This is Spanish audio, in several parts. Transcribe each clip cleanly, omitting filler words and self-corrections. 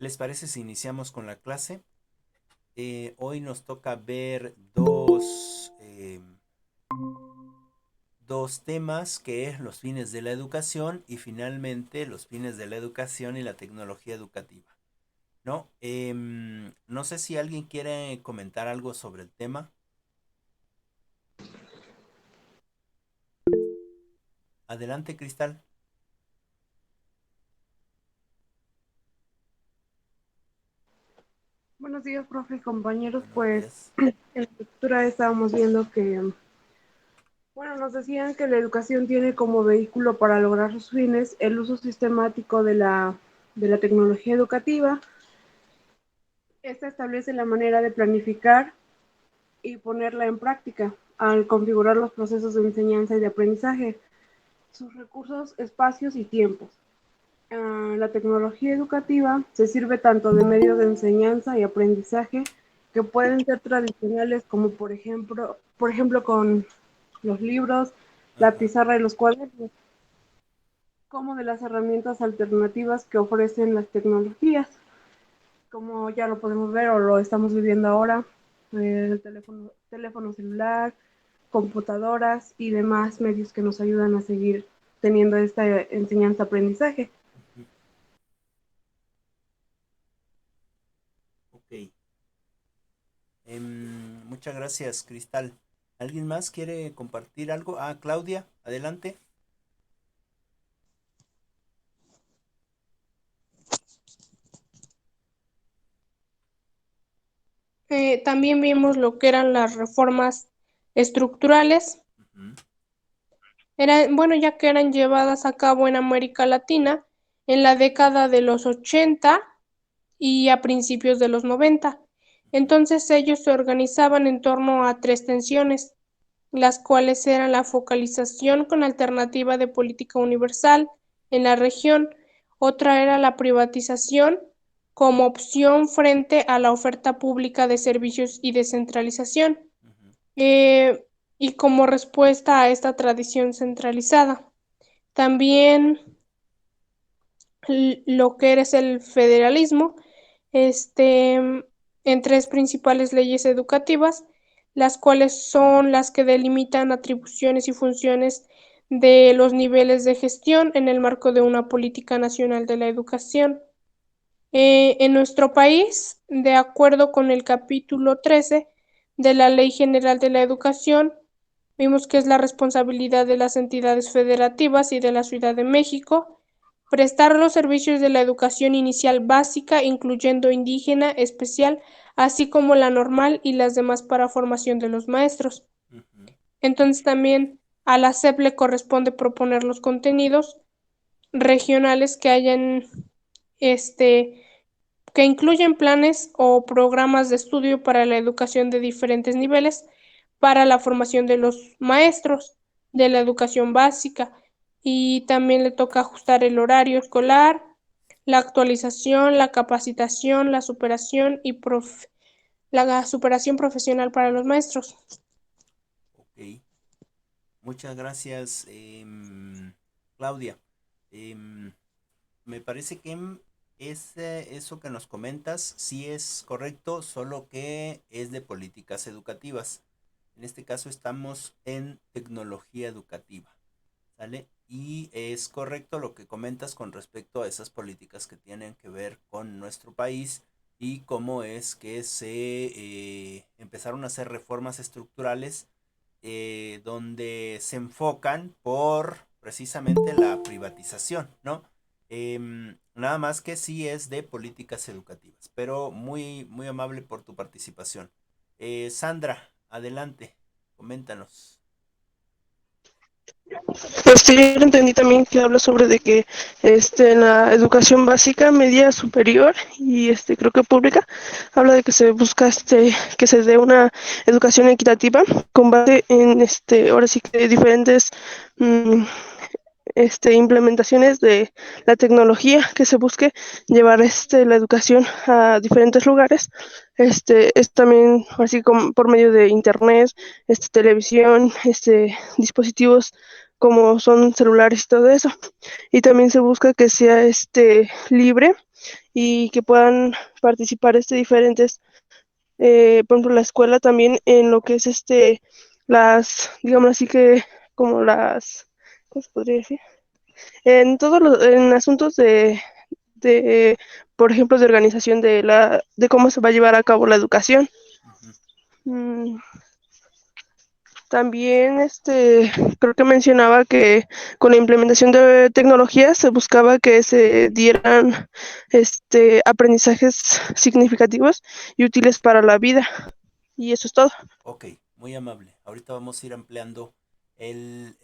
¿Les parece si iniciamos con la clase? Hoy nos toca ver dos temas, que es los fines de la educación y finalmente los fines de la educación y la tecnología educativa. ¿No? No sé si alguien quiere comentar algo sobre el tema. Adelante, Cristal. Buenos días, profe y compañeros. Buenos Pues días. en la lectura estábamos viendo que, bueno, nos decían que la educación tiene como vehículo para lograr sus fines el uso sistemático de la tecnología educativa. Esta establece la manera de planificar y ponerla en práctica al configurar los procesos de enseñanza y de aprendizaje, sus recursos, espacios y tiempos. La tecnología educativa se sirve tanto de medios de enseñanza y aprendizaje que pueden ser tradicionales como por ejemplo con los libros, la Ajá. pizarra y los cuadernos, como de las herramientas alternativas que ofrecen las tecnologías, como ya lo podemos ver o lo estamos viviendo ahora, el teléfono celular, computadoras y demás medios que nos ayudan a seguir teniendo esta enseñanza-aprendizaje. Ujú. Ok. Muchas gracias, Cristal. ¿Alguien más quiere compartir algo? Ah, Claudia, adelante. También vimos lo que eran las reformas estructurales. Ujú. Bueno, ya que eran llevadas a cabo en América Latina en la década de los 80 y a principios de los 90. Entonces ellos se organizaban en torno a tres tensiones, las cuales eran la focalización con alternativa de política universal en la región, otra era la privatización como opción frente a la oferta pública de servicios y descentralización, Ujú. eh, y como respuesta a esta tradición centralizada. También lo que es el federalismo, este, en tres principales leyes educativas, las cuales son las que delimitan atribuciones y funciones de los niveles de gestión en el marco de una política nacional de la educación. En nuestro país, de acuerdo con el capítulo 13 de la Ley General de la Educación, vimos que es la responsabilidad de las entidades federativas y de la Ciudad de México prestar los servicios de la educación inicial básica, incluyendo indígena, especial, así como la normal y las demás para formación de los maestros. Ujú. Entonces también a la SEP le corresponde proponer los contenidos regionales que hayan este que incluyen planes o programas de estudio para la educación de diferentes niveles para la formación de los maestros de la educación básica, y también le toca ajustar el horario escolar, la actualización, la capacitación, la superación profesional para los maestros. Ok. Muchas gracias, Claudia. Em, Me parece que eso que nos comentas sí es correcto, solo que es de políticas educativas. En este caso estamos en tecnología educativa, ¿sale? Y es correcto lo que comentas con respecto a esas políticas que tienen que ver con nuestro país y cómo es que se empezaron a hacer reformas estructurales, donde se enfocan por precisamente la privatización, ¿no? Nada más que sí es de políticas educativas, pero muy, muy amable por tu participación. Sandra, adelante, coméntanos. Pues sí, yo entendí también que habla sobre de que en la educación básica, media, superior y creo que pública, habla de que se busca que se dé una educación equitativa con base en ahora sí que diferentes mm, implementaciones de la tecnología, que se busque llevar la educación a diferentes lugares. Es también así como por medio de internet, televisión, dispositivos como son celulares y todo eso. Y también se busca que sea libre y que puedan participar diferentes, por ejemplo, la escuela también en lo que es las, digamos así que, como las, ¿cómo se podría decir? En todos los, en asuntos de, por ejemplo, de organización de cómo se va a llevar a cabo la educación. Ujú. Mm, También creo que mencionaba que con la implementación de tecnologías se buscaba que se dieran aprendizajes significativos y útiles para la vida. Y eso es todo. Ok, muy amable. Ahorita vamos a ir ampliando el,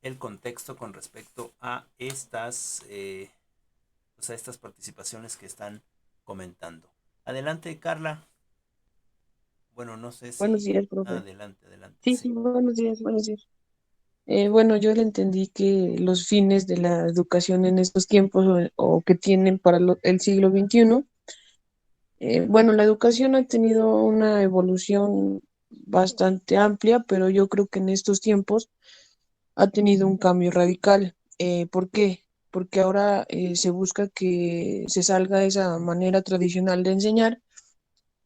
el contexto con respecto a pues a estas participaciones que están comentando. Adelante, Carla. Bueno, no sé Buenos si... días, profe. Adelante, adelante, Sí, sí. sí, buenos días, buenos días. Bueno, yo le entendí que los fines de la educación en estos tiempos o que tienen para el siglo XXI, bueno, la educación ha tenido una evolución bastante amplia, pero yo creo que en estos tiempos ha tenido un cambio radical. ¿Por qué? Porque ahora se busca que se salga de esa manera tradicional de enseñar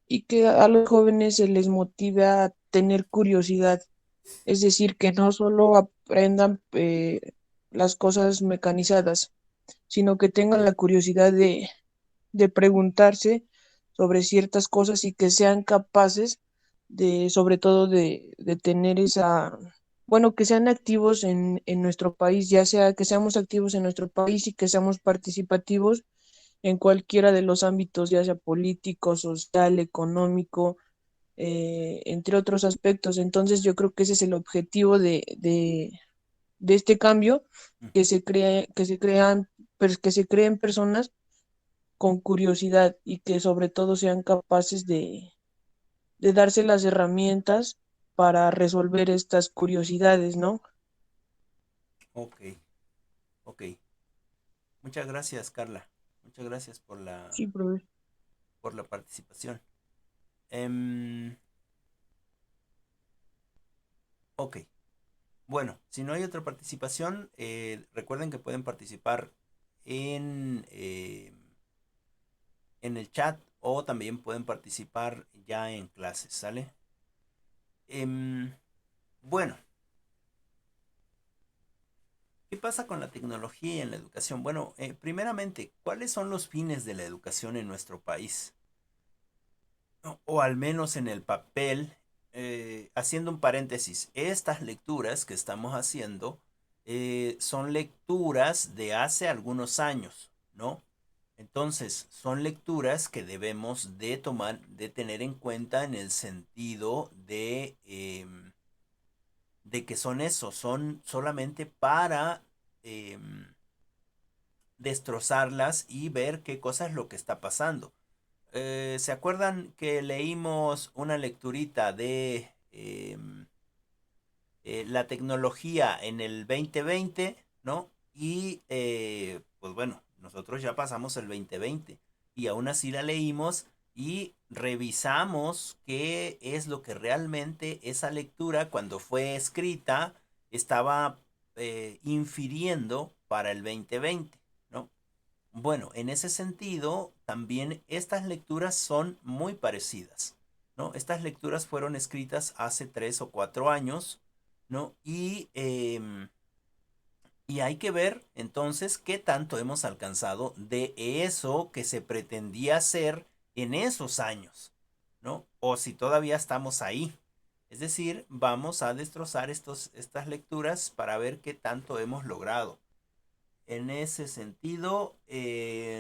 y que a los jóvenes se les motive a tener curiosidad. Es decir, que no solo aprendan las cosas mecanizadas, sino que tengan la curiosidad de preguntarse sobre ciertas cosas y que sean capaces de, sobre todo, de tener esa, bueno, que sean activos en nuestro país, ya sea que seamos activos en nuestro país y que seamos participativos en cualquiera de los ámbitos, ya sea político, social, económico, entre otros aspectos. Entonces yo creo que ese es el objetivo de este cambio, que Ujú. se que se crean, pues, que se creen personas con curiosidad y que sobre todo sean capaces de darse las herramientas para resolver estas curiosidades, ¿no? Ok, ok. Muchas gracias, Carla. Muchas gracias Sí, profe. por la participación. Em, ok. Bueno, si no hay otra participación, recuerden que pueden participar en, en el chat o también pueden participar ya en clases, ¿sale? Em, bueno, ¿qué pasa con la tecnología en la educación? Bueno, primeramente, ¿cuáles son los fines de la educación en nuestro país? O al menos en el papel, haciendo un paréntesis, estas lecturas que estamos haciendo son lecturas de hace algunos años, ¿no? Entonces, son lecturas que debemos de tomar, de tener en cuenta en el sentido de que son eso, son solamente para destrozarlas y ver qué cosa es lo que está pasando. ¿Se acuerdan que leímos una lecturita de la tecnología en el 2020, ¿no? Y pues bueno, nosotros ya pasamos el 2020 y aún así la leímos y revisamos qué es lo que realmente esa lectura cuando fue escrita estaba infiriendo para el 2020, ¿no? Bueno, en ese sentido, también estas lecturas son muy parecidas, ¿no? Estas lecturas fueron escritas hace 3 o 4 años, ¿no? Y hay que ver entonces qué tanto hemos alcanzado de eso que se pretendía hacer en esos años, ¿no? O si todavía estamos ahí. Es decir, vamos a destrozar estas lecturas para ver qué tanto hemos logrado. En ese sentido,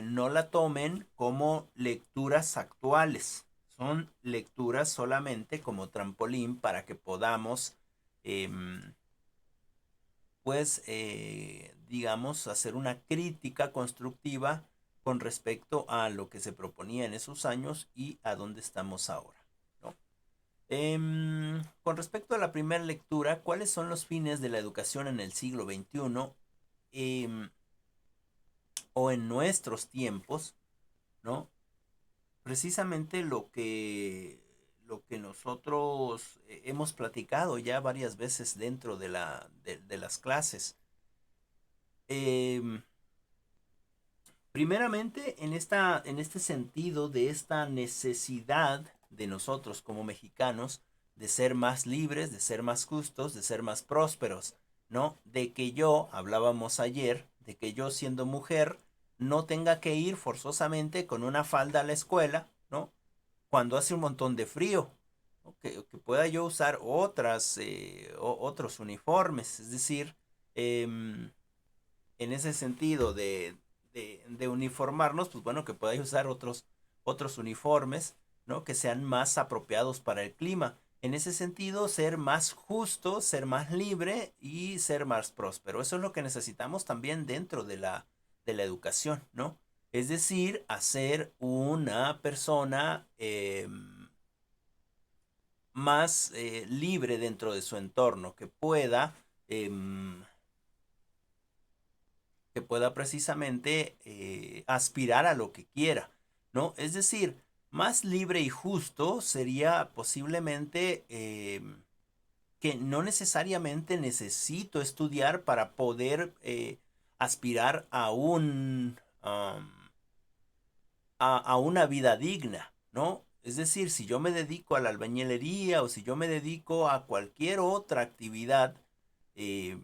no la tomen como lecturas actuales. Son lecturas solamente como trampolín para que podamos, em, pues, digamos, hacer una crítica constructiva con respecto a lo que se proponía en esos años y a dónde estamos ahora, ¿no? Con respecto a la primera lectura, ¿cuáles son los fines de la educación en el siglo XXI? O en nuestros tiempos, ¿no? Precisamente lo que nosotros hemos platicado ya varias veces dentro de las clases. Em, Primeramente, en este sentido de esta necesidad de nosotros como mexicanos de ser más libres, de ser más justos, de ser más prósperos, ¿no? De que yo, hablábamos ayer, de que yo siendo mujer no tenga que ir forzosamente con una falda a la escuela, ¿no? Cuando hace un montón de frío, ¿no? Que pueda yo usar otros uniformes, es decir, em, en ese sentido de uniformarnos, pues bueno, que podáis usar otros uniformes, ¿no? Que sean más apropiados para el clima. En ese sentido, ser más justo, ser más libre y ser más próspero. Eso es lo que necesitamos también dentro de la educación, ¿no? Es decir, hacer una persona más libre dentro de su entorno, que pueda precisamente aspirar a lo que quiera, ¿no? Es decir, más libre y justo sería posiblemente que no necesariamente necesito estudiar para poder aspirar a una vida digna, ¿no? Es decir, si yo me dedico a la albañilería o si yo me dedico a cualquier otra actividad, eh,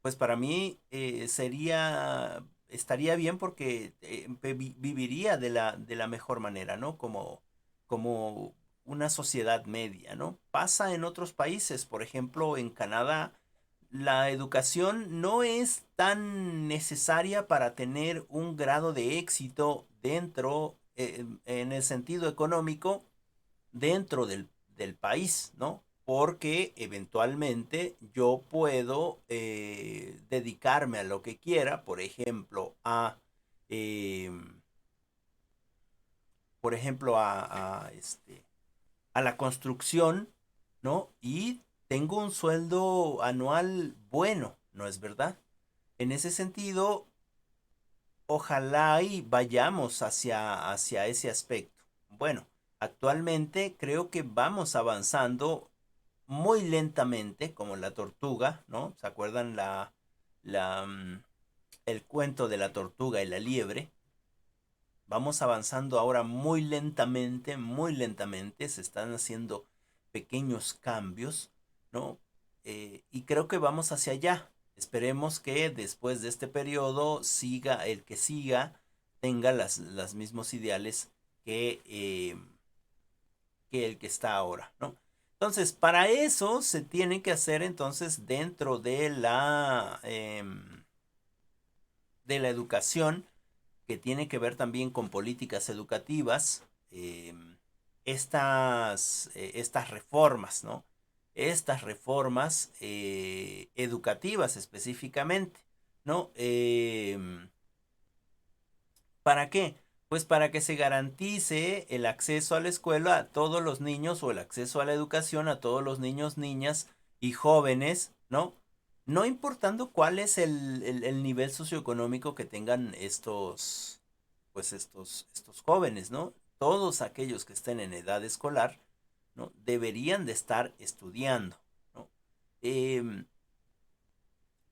pues para mí estaría bien porque viviría de la mejor manera, ¿no? Como una sociedad media, ¿no? Pasa en otros países, por ejemplo, en Canadá, la educación no es tan necesaria para tener un grado de éxito en el sentido económico, dentro del país, ¿no? Porque eventualmente yo puedo dedicarme a lo que quiera, eh, por ejemplo, a la construcción, ¿no? Y tengo un sueldo anual bueno, ¿no es verdad? En ese sentido, ojalá y vayamos hacia ese aspecto. Bueno, actualmente creo que vamos avanzando muy lentamente, como la tortuga, ¿no? ¿Se acuerdan la, mm, el cuento de la tortuga y la liebre? Vamos avanzando ahora muy lentamente, se están haciendo pequeños cambios, ¿no? Y creo que vamos hacia allá. Esperemos que después de este periodo el que siga tenga las mismos ideales que el que está ahora, ¿no? Entonces, para eso se tiene que hacer entonces dentro de la educación, que tiene que ver también con políticas educativas, estas reformas, ¿no? Estas reformas educativas específicamente, ¿no? ¿Para qué? Pues para que se garantice el acceso a la escuela a todos los niños o el acceso a la educación a todos los niños, niñas y jóvenes, ¿no? No importando cuál es el nivel socioeconómico que tengan estos jóvenes, ¿no? Todos aquellos que estén en edad escolar, ¿no? Deberían de estar estudiando, ¿no? Em,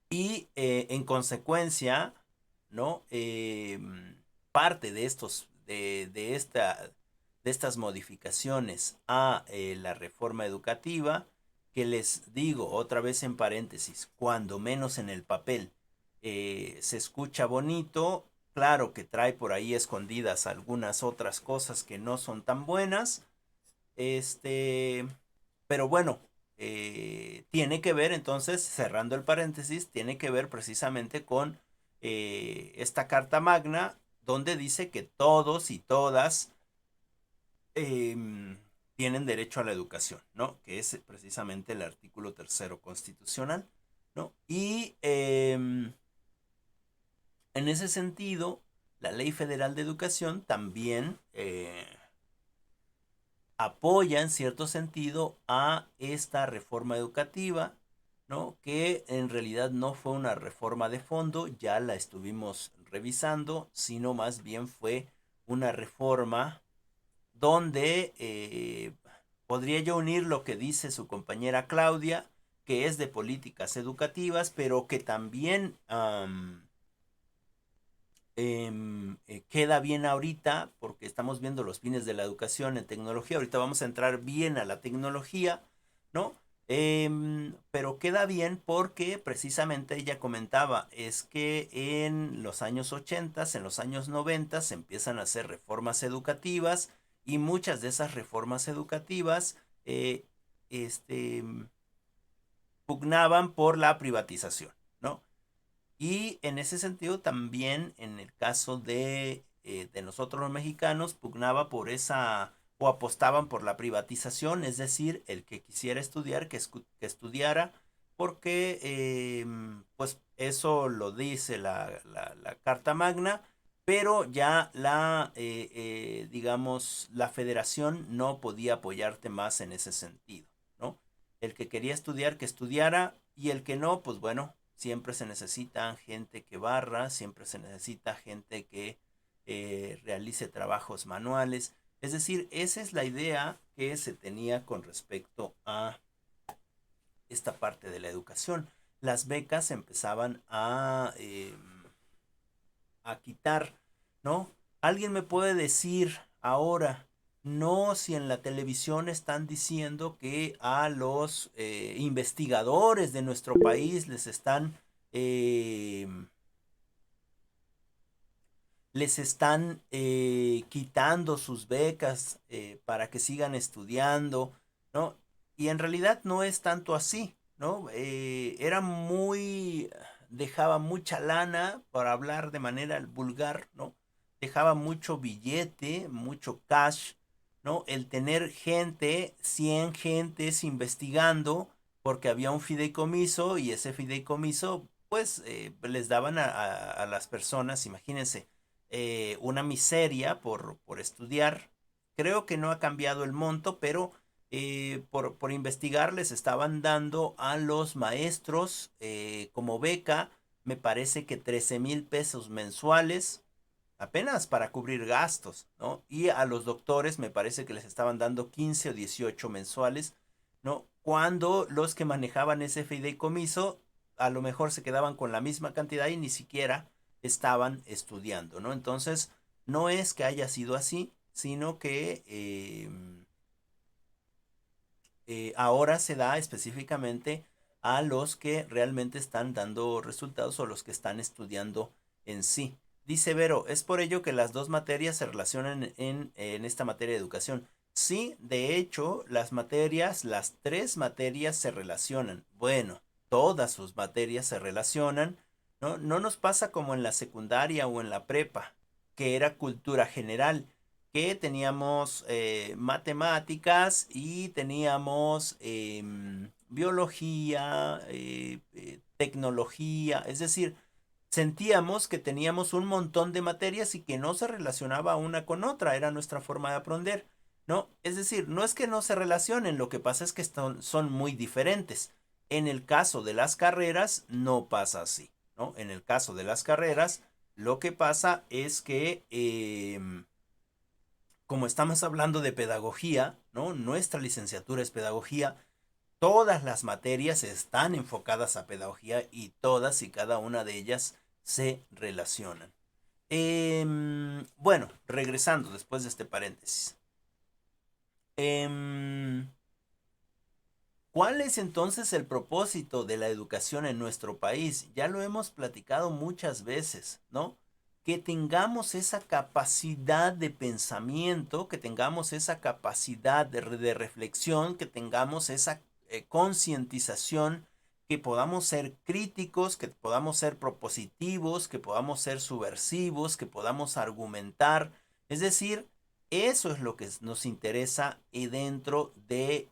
en consecuencia, ¿no? Parte de estas modificaciones a la reforma educativa, que les digo otra vez en paréntesis, cuando menos en el papel, se escucha bonito, claro que trae por ahí escondidas algunas otras cosas que no son tan buenas, este, pero bueno, tiene que ver entonces, cerrando el paréntesis, tiene que ver precisamente con esta Carta Magna, donde dice que todos y todas tienen derecho a la educación, ¿no? Que es precisamente el artículo tercero constitucional, ¿no? Y en ese sentido, la Ley Federal de Educación también apoya en cierto sentido a esta reforma educativa, ¿no? Que en realidad no fue una reforma de fondo, ya la estuvimos revisando, sino más bien fue una reforma donde podría yo unir lo que dice su compañera Claudia, que es de políticas educativas, pero que también queda bien ahorita, porque estamos viendo los fines de la educación en tecnología. Ahorita vamos a entrar bien a la tecnología, ¿no? Pero queda bien porque precisamente ella comentaba, es que en los años 80, en los años 90 se empiezan a hacer reformas educativas y muchas de esas reformas educativas eh, este, pugnaban por la privatización, ¿no? Y en ese sentido también en el caso de nosotros los mexicanos pugnaba por esa o apostaban por la privatización, es decir, el que quisiera estudiar, que estudiara, porque pues eso lo dice la Carta Magna, pero ya digamos, la federación no podía apoyarte más en ese sentido, ¿no? El que quería estudiar, que estudiara, y el que no, pues bueno, siempre se necesita gente que barra, siempre se necesita gente que realice trabajos manuales. Es decir, esa es la idea que se tenía con respecto a esta parte de la educación. Las becas empezaban a quitar, ¿no? Alguien me puede decir ahora, no, si en la televisión están diciendo que a los investigadores de nuestro país eh, les están quitando sus becas para que sigan estudiando, ¿no? Y en realidad no es tanto así, ¿no? Era dejaba mucha lana, para hablar de manera vulgar, ¿no? Dejaba mucho billete, mucho cash, ¿no? El tener gente, 100 gentes investigando, porque había un fideicomiso y ese fideicomiso, pues, les daban a las personas, imagínense, una miseria por estudiar. Creo que no ha cambiado el monto, pero por investigar les estaban dando a los maestros como beca, me parece que 13,000 pesos mensuales, apenas para cubrir gastos, ¿no? Y a los doctores me parece que les estaban dando 15 o 18 mensuales, ¿no? Cuando los que manejaban ese fideicomiso a lo mejor se quedaban con la misma cantidad y ni siquiera estaban estudiando, ¿no? Entonces, no es que haya sido así, sino que ahora se da específicamente a los que realmente están dando resultados o los que están estudiando en sí. Dice Vero, es por ello que las dos materias se relacionan en esta materia de educación. Sí, de hecho, las tres materias se relacionan. Bueno, todas sus materias se relacionan, ¿no? No nos pasa como en la secundaria o en la prepa, que era cultura general, que teníamos matemáticas y teníamos biología, tecnología, es decir, sentíamos que teníamos un montón de materias y que no se relacionaba una con otra, era nuestra forma de aprender, ¿no? Es decir, no es que no se relacionen, lo que pasa es que son muy diferentes. En el caso de las carreras no pasa así, ¿no? En el caso de las carreras, lo que pasa es que como estamos hablando de pedagogía, ¿no? Nuestra licenciatura es pedagogía, todas las materias están enfocadas a pedagogía y todas y cada una de ellas se relacionan. Bueno, regresando después de este paréntesis. ¿Cuál es entonces el propósito de la educación en nuestro país? Ya lo hemos platicado muchas veces, ¿no? Que tengamos esa capacidad de pensamiento, que tengamos esa capacidad de reflexión, que tengamos esa concientización, que podamos ser críticos, que podamos ser propositivos, que podamos ser subversivos, que podamos argumentar. Es decir, eso es lo que nos interesa dentro de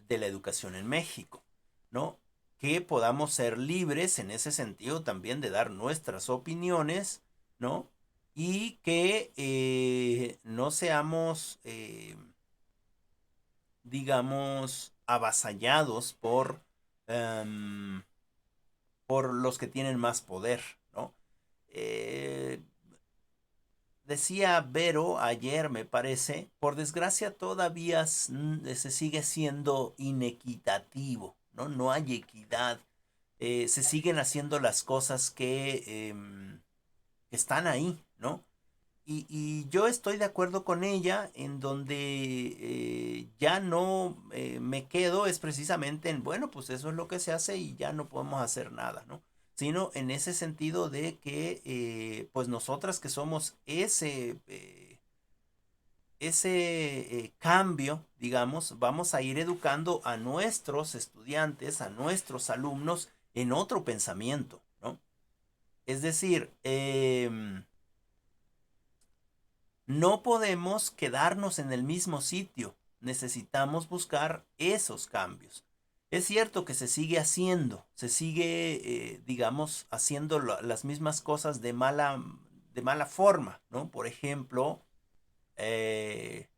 la educación en México, ¿no? Que podamos ser libres en ese sentido también de dar nuestras opiniones, ¿no? Y que no seamos, digamos, avasallados por los que tienen más poder, ¿no? Eh, decía Vero ayer, me parece, por desgracia todavía se sigue siendo inequitativo, ¿no? No hay equidad. Se siguen haciendo las cosas que están ahí, ¿no? Y yo estoy de acuerdo con ella en donde ya no me quedo es precisamente en, bueno, pues eso es lo que se hace y ya no podemos hacer nada, ¿no? Sino en ese sentido de que pues nosotras que somos ese cambio, digamos, vamos a ir educando a nuestros estudiantes, a nuestros alumnos en otro pensamiento, ¿no? Es decir, no podemos quedarnos en el mismo sitio. Necesitamos buscar esos cambios. Es cierto que se sigue haciendo, se sigue, digamos, haciendo las mismas cosas de mala forma, ¿no? Por ejemplo, eh,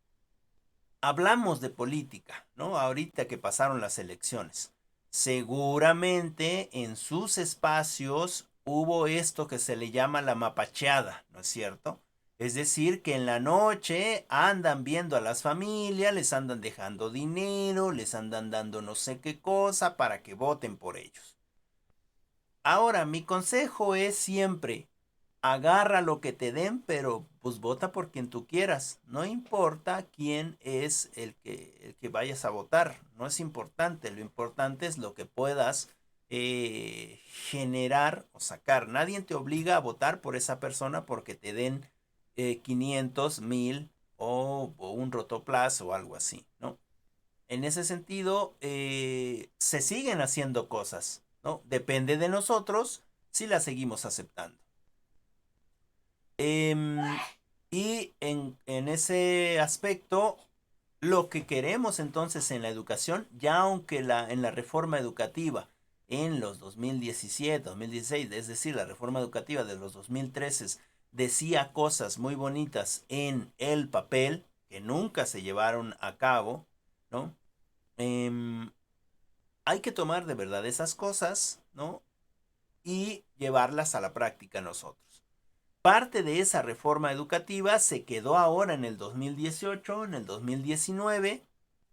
hablamos de política, ¿no? Ahorita que pasaron las elecciones. Seguramente en sus espacios hubo esto que se le llama la mapacheada, ¿no es cierto? Es decir, que en la noche andan viendo a las familias, les andan dejando dinero, les andan dando no sé qué cosa para que voten por ellos. Ahora, mi consejo es siempre, agarra lo que te den, pero pues vota por quien tú quieras. No importa quién es el que vayas a votar. No es importante. Lo importante es lo que puedas generar o sacar. Nadie te obliga a votar por esa persona porque te den 500, 1000 o un rotoplas o algo así, ¿no? En ese sentido, se siguen haciendo cosas, ¿no? Depende de nosotros si las seguimos aceptando. Em, y en ese aspecto, lo que queremos entonces en la educación, ya aunque en la reforma educativa en los 2017, 2016, es decir, la reforma educativa de los 2013 decía cosas muy bonitas en el papel que nunca se llevaron a cabo, ¿no? Em, Hay que tomar de verdad esas cosas, ¿no? Y llevarlas a la práctica nosotros. Parte de esa reforma educativa se quedó ahora en el 2018, en el 2019,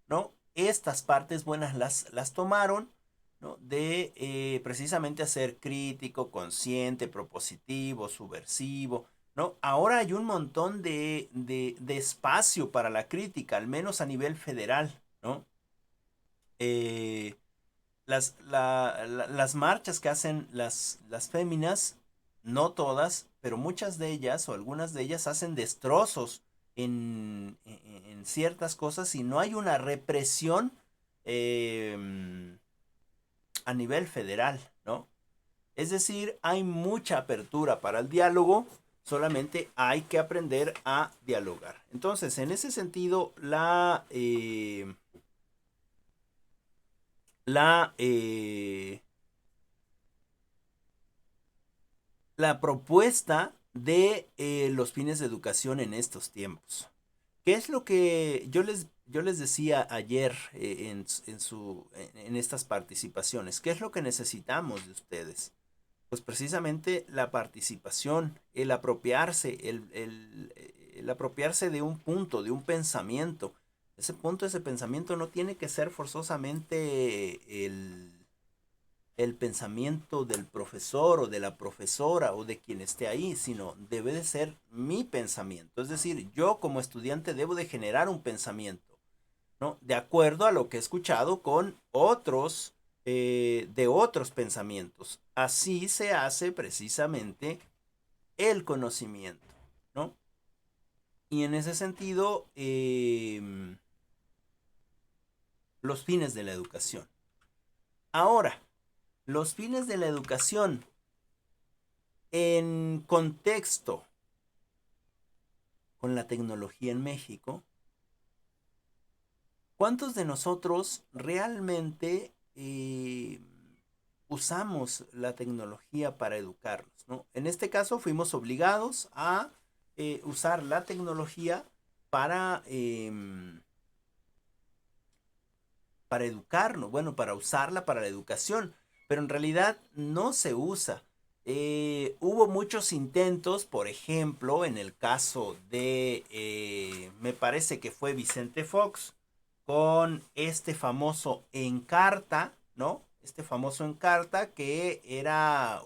¿no? Estas partes buenas las tomaron, ¿no? De precisamente hacer crítico, consciente, propositivo, subversivo, ¿no? Ahora hay un montón de espacio para la crítica, al menos a nivel federal, ¿no? Eh, las marchas que hacen las féminas, no todas, pero muchas de ellas o algunas de ellas hacen destrozos en ciertas cosas y no hay una represión eh, a nivel federal, ¿no? Es decir, hay mucha apertura para el diálogo, solamente hay que aprender a dialogar. Entonces, en ese sentido, la, eh, la propuesta de los fines de educación en estos tiempos. ¿Qué es lo que yo les decía ayer en estas participaciones? ¿Qué es lo que necesitamos de ustedes? Pues precisamente la participación, el apropiarse, el apropiarse de un punto, de un pensamiento. Ese punto, ese pensamiento no tiene que ser forzosamente el pensamiento del profesor o de la profesora o de quien esté ahí, sino debe de ser mi pensamiento. Es decir, yo como estudiante debo de generar un pensamiento, ¿no? De acuerdo a lo que he escuchado con otros, de otros pensamientos. Así se hace precisamente el conocimiento, ¿no? Y en ese sentido, los fines de la educación. Ahora, los fines de la educación en contexto con la tecnología en México, ¿cuántos de nosotros realmente usamos la tecnología para educarnos, ¿no? En este caso fuimos obligados a usar la tecnología para educarnos, bueno, para usarla para la educación, pero en realidad no se usa. hubo muchos intentos, por ejemplo, en el caso de, me parece que fue Vicente Fox, con este famoso Encarta, ¿no? Este famoso Encarta que era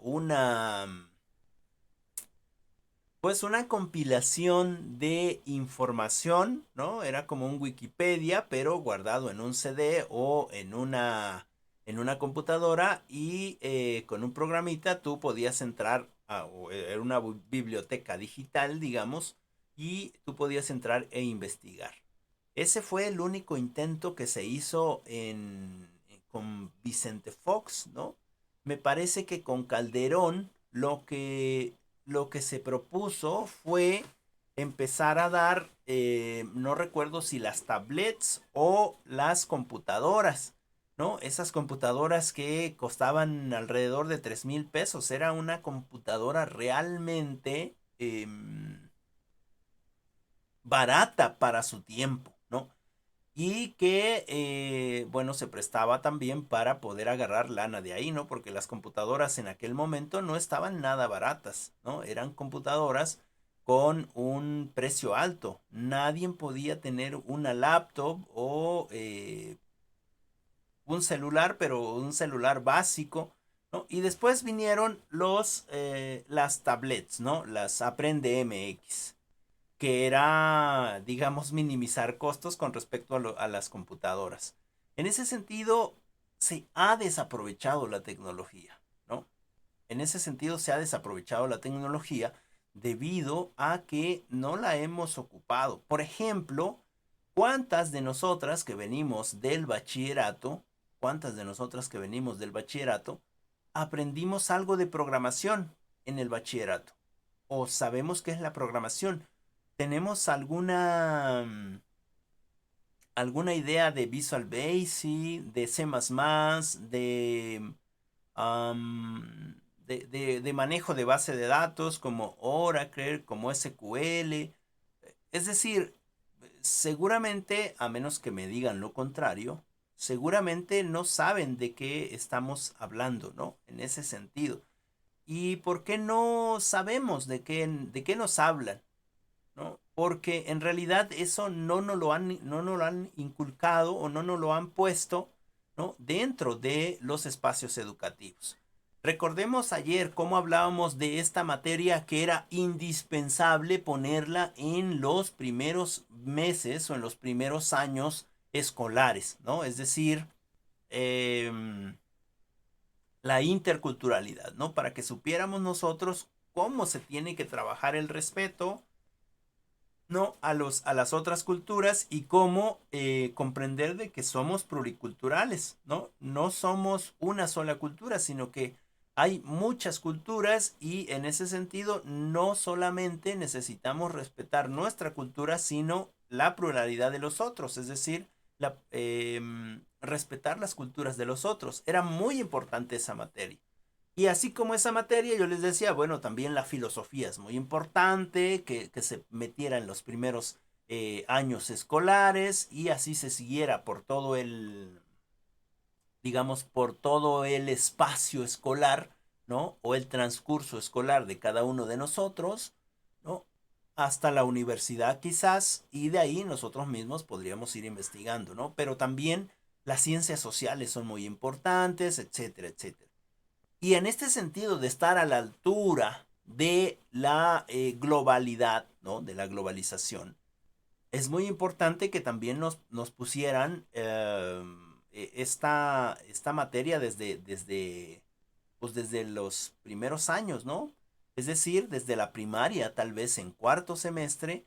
pues una compilación de información, ¿no? Era como un Wikipedia, pero guardado en un CD o en una computadora y con un programita tú podías entrar era una biblioteca digital, digamos, y tú podías entrar e investigar. Ese fue el único intento que se hizo con Vicente Fox, ¿no? Me parece que con Calderón lo que se propuso fue empezar a dar, no recuerdo si las tablets o las computadoras, ¿no? Esas computadoras que costaban alrededor de 3,000 pesos. Era una computadora realmente barata para su tiempo, ¿no? Y que, bueno, se prestaba también para poder agarrar lana de ahí, ¿no? Porque las computadoras en aquel momento no estaban nada baratas, ¿no? Eran computadoras con un precio alto. Nadie podía tener una laptop o un celular, pero un celular básico, ¿no? Y después vinieron las tablets, ¿no? Las Aprende MX, que era, digamos, minimizar costos con respecto a las computadoras. En ese sentido, se ha desaprovechado la tecnología, ¿no? En ese sentido, se ha desaprovechado la tecnología debido a que no la hemos ocupado. Por ejemplo, ¿cuántas de nosotras que venimos del bachillerato, cuántas de nosotras que venimos del bachillerato, aprendimos algo de programación en el bachillerato? ¿O sabemos qué es la programación? ¿Tenemos alguna idea de Visual Basic, de C++, de manejo de base de datos como Oracle, como SQL? Es decir, seguramente, a menos que me digan lo contrario, seguramente no saben de qué estamos hablando, ¿no? En ese sentido. ¿Y por qué no sabemos de qué nos hablan? ¿No? Porque en realidad eso no nos lo han inculcado o no nos lo han puesto, ¿no? Dentro de los espacios educativos. Recordemos ayer cómo hablábamos de esta materia que era indispensable ponerla en los primeros meses o en los primeros años escolares, ¿no? Es decir, la interculturalidad, ¿no? Para que supiéramos nosotros cómo se tiene que trabajar el respeto, ¿no? A las otras culturas y cómo comprender de que somos pluriculturales, ¿no? No somos una sola cultura, sino que hay muchas culturas y en ese sentido no solamente necesitamos respetar nuestra cultura, sino la pluralidad de los otros, es decir, respetar las culturas de los otros. Era muy importante esa materia. Y así como esa materia, yo les decía, bueno, también la filosofía es muy importante, que se metiera en los primeros años escolares y así se siguiera por todo digamos, por todo el espacio escolar, ¿no? O el transcurso escolar de cada uno de nosotros, ¿no? Hasta la universidad quizás, y de ahí nosotros mismos podríamos ir investigando, ¿no? Pero también las ciencias sociales son muy importantes, etcétera, etcétera. Y en este sentido de estar a la altura de la globalidad, ¿no? De la globalización, es muy importante que también nos pusieran esta materia pues desde los primeros años, ¿no? Es decir, desde la primaria, tal vez en cuarto semestre,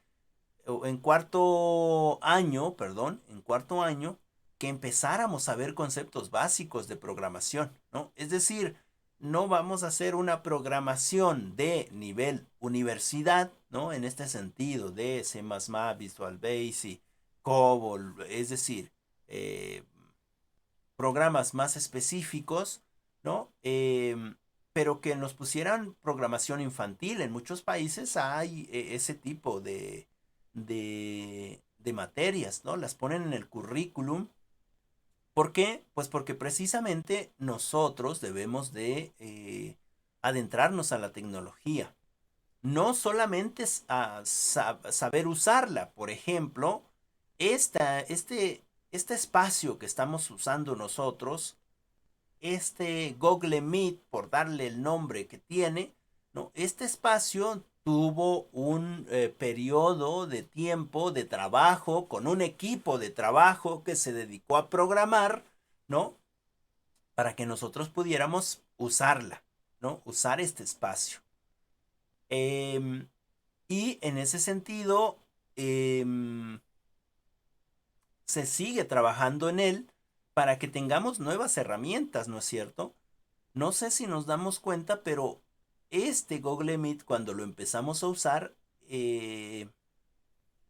o en cuarto año, perdón, en cuarto año, que empezáramos a ver conceptos básicos de programación, ¿no? Es decir, no vamos a hacer una programación de nivel universidad, ¿no? En este sentido de C++, Visual Basic, COBOL, es decir, eh, programas más específicos, ¿no? Pero que nos pusieran programación infantil. En muchos países hay ese tipo de materias, ¿no? Las ponen en el currículum. ¿Por qué? Pues porque precisamente nosotros debemos de adentrarnos a la tecnología. No solamente saber usarla. Por ejemplo, este espacio que estamos usando nosotros, este Google Meet, por darle el nombre que tiene, ¿no? Este espacio tuvo un periodo de tiempo de trabajo con un equipo de trabajo que se dedicó a programar, ¿no? Para que nosotros pudiéramos usarla, ¿no? Usar este espacio. Y en ese sentido, se sigue trabajando en él para que tengamos nuevas herramientas, ¿no es cierto? No sé si nos damos cuenta, pero este Google Meet, cuando lo empezamos a usar,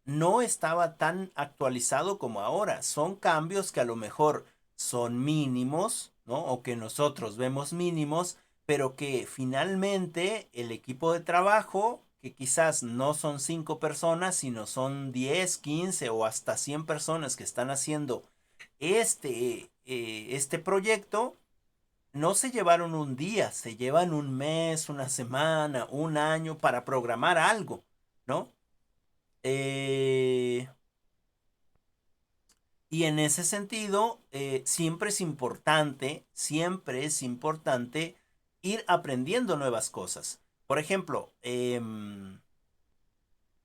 no estaba tan actualizado como ahora. Son cambios que a lo mejor son mínimos, ¿no? O que nosotros vemos mínimos, pero que finalmente el equipo de trabajo, que quizás no son 5 personas, sino son 10, 15 o hasta 100 personas que están haciendo este proyecto, no se llevaron un día, se llevan un mes, una semana, un año para programar algo, ¿no? Eh, y en ese sentido, siempre es importante ir aprendiendo nuevas cosas. Por ejemplo,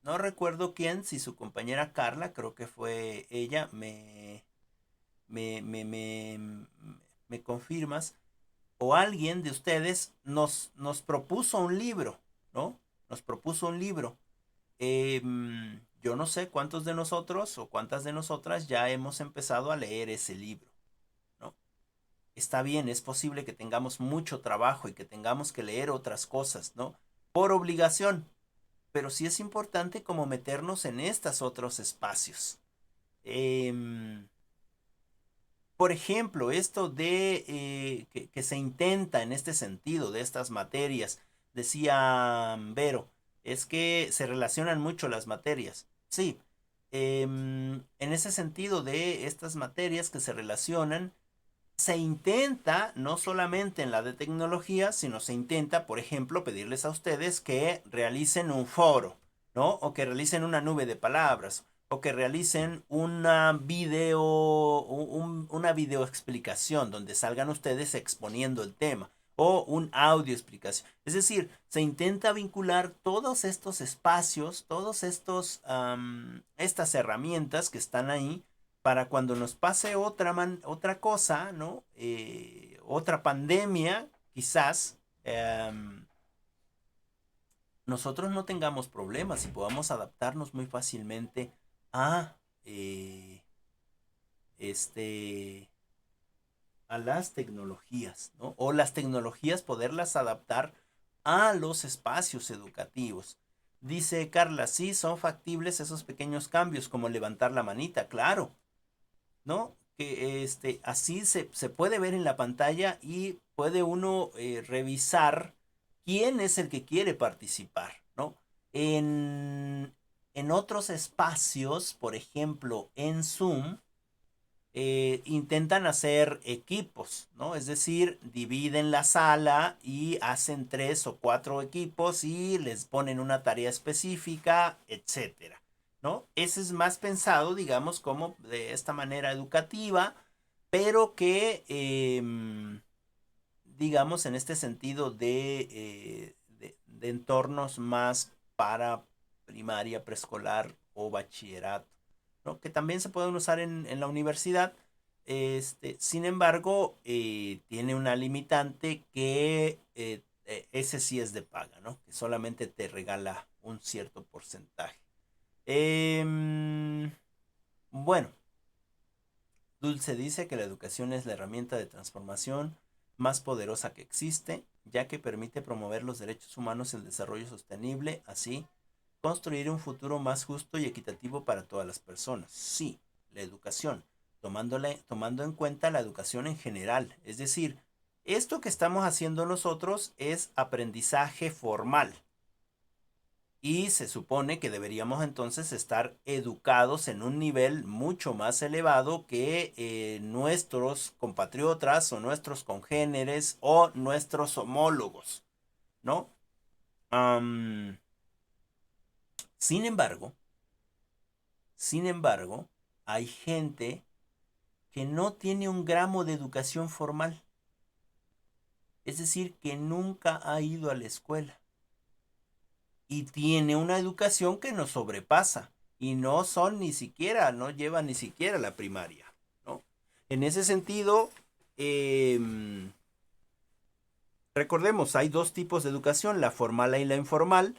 no recuerdo quién, si su compañera Carla, creo que fue ella, me, me, me, me confirmas, o alguien de ustedes nos propuso un libro, ¿no? Nos propuso un libro. Yo no sé cuántos de nosotros o cuántas de nosotras ya hemos empezado a leer ese libro, ¿no? Está bien, es posible que tengamos mucho trabajo y que tengamos que leer otras cosas, ¿no? Por obligación, pero sí es importante como meternos en estos otros espacios. Em, por ejemplo, esto de que se intenta en este sentido, de estas materias, decía Vero, es que se relacionan mucho las materias. Sí, en ese sentido de estas materias que se relacionan, se intenta, no solamente en la de tecnología, sino se intenta, por ejemplo, pedirles a ustedes que realicen un foro, ¿no? O que realicen una nube de palabras, o que realicen una video explicación donde salgan ustedes exponiendo el tema, o un audio explicación. Es decir, se intenta vincular todos estos espacios, estas herramientas que están ahí para cuando nos pase otra cosa, ¿no? Otra pandemia, quizás, nosotros no tengamos problemas y podamos adaptarnos muy fácilmente a, eh, este, a las tecnologías, ¿no? O las tecnologías poderlas adaptar a los espacios educativos. Dice Carla, sí, son factibles esos pequeños cambios, como levantar la manita, claro, ¿no? Que así se puede ver en la pantalla y puede uno revisar quién es el que quiere participar, ¿no? En, en otros espacios, por ejemplo, en Zoom, intentan hacer equipos, ¿no? Es decir, dividen la sala y hacen 3 o 4 equipos y les ponen una tarea específica, etcétera, ¿no? Ese es más pensado, digamos, como de esta manera educativa, pero que, digamos, en este sentido de entornos más para primaria, preescolar o bachillerato, ¿no? Que también se pueden usar en la universidad. Sin embargo, tiene una limitante que ese sí es de paga, ¿no? Que solamente te regala un cierto porcentaje. Bueno, Dulce dice que la educación es la herramienta de transformación más poderosa que existe, ya que permite promover los derechos humanos y el desarrollo sostenible, así construir un futuro más justo y equitativo para todas las personas. Sí, la educación, tomando en cuenta la educación en general. Es decir, esto que estamos haciendo nosotros es aprendizaje formal. Y se supone que deberíamos entonces estar educados en un nivel mucho más elevado que nuestros compatriotas o nuestros congéneres o nuestros homólogos. ¿no? Am, sin embargo, hay gente que no tiene un gramo de educación formal. Es decir, que nunca ha ido a la escuela. Y tiene una educación que nos sobrepasa. Y no son ni siquiera, no llevan ni siquiera la primaria, ¿no? En ese sentido, recordemos, hay dos tipos de educación, la formal y la informal.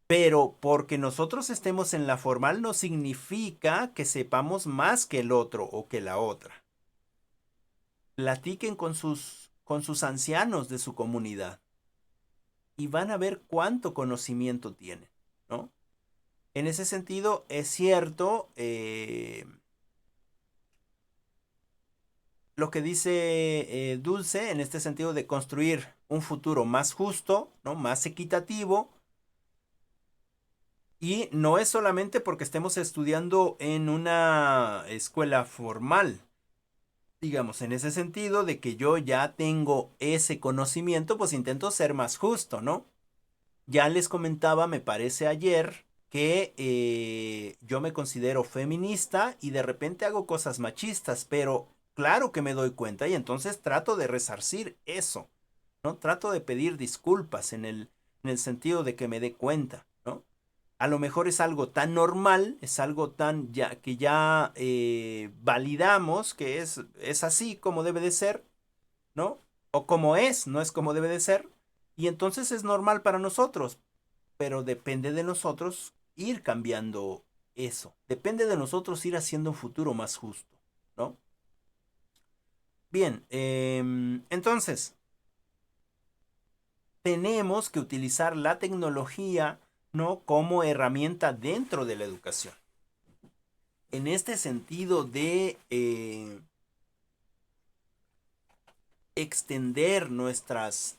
Pero porque nosotros estemos en la formal no significa que sepamos más que el otro o que la otra. Platiquen con sus ancianos de su comunidad y van a ver cuánto conocimiento tienen, ¿no? En ese sentido, es cierto lo que dice Dulce, en este sentido de construir un futuro más justo, ¿no? Más equitativo. Y no es solamente porque estemos estudiando en una escuela formal, digamos, en ese sentido de que yo ya tengo ese conocimiento, pues intento ser más justo, ¿no? Ya les comentaba, me parece ayer, que yo me considero feminista y de repente hago cosas machistas, pero claro que me doy cuenta y entonces trato de resarcir eso, ¿no? Trato de pedir disculpas en el sentido de que me dé cuenta, ¿no? A lo mejor es algo tan normal, es algo tan ya que ya validamos que es así como debe de ser, ¿no? O como es, no es como debe de ser. Y entonces es normal para nosotros, pero depende de nosotros ir cambiando eso. Depende de nosotros ir haciendo un futuro más justo, ¿no? Bien, entonces tenemos que utilizar la tecnología, ¿no? Como herramienta dentro de la educación. En este sentido de extender nuestros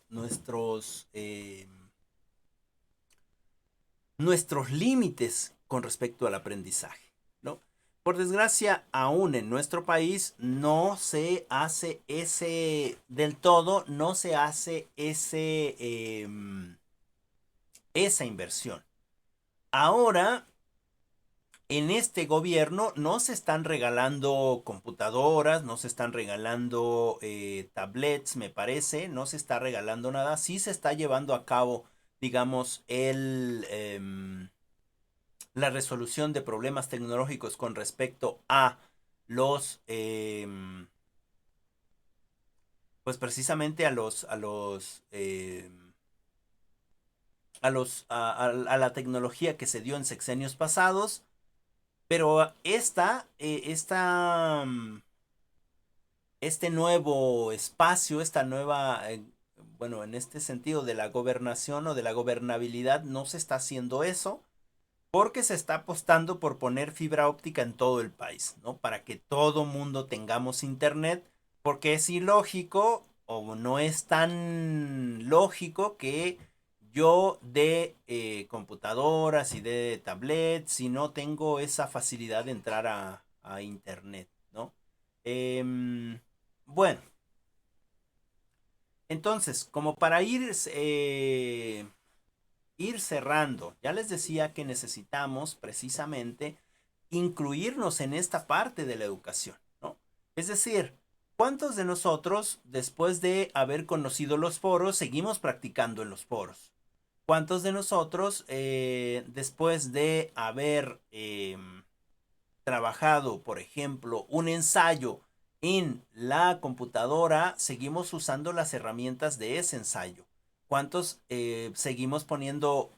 límites con respecto al aprendizaje, ¿no? Por desgracia, aún en nuestro país no se hace del todo, no se hace esa inversión. Ahora, en este gobierno no se están regalando computadoras, no se están regalando tablets, me parece, no se está regalando nada. Sí se está llevando a cabo, digamos, la resolución de problemas tecnológicos con respecto a los, pues precisamente a la tecnología que se dio en sexenios pasados. Pero este nuevo espacio, esta nueva, bueno, en este sentido de la gobernación o de la gobernabilidad, no se está haciendo eso porque se está apostando por poner fibra óptica en todo el país, ¿no? Para que todo mundo tengamos internet, porque es ilógico o no es tan lógico que yo de computadoras y de tablets si no tengo esa facilidad de entrar a internet, ¿no? Bueno, entonces, como para ir cerrando, ya les decía que necesitamos precisamente incluirnos en esta parte de la educación, ¿no? Es decir, ¿cuántos de nosotros, después de haber conocido los foros, seguimos practicando en los foros? ¿Cuántos de nosotros, después de haber trabajado, por ejemplo, un ensayo en la computadora, seguimos usando las herramientas de ese ensayo? ¿Cuántos seguimos poniendo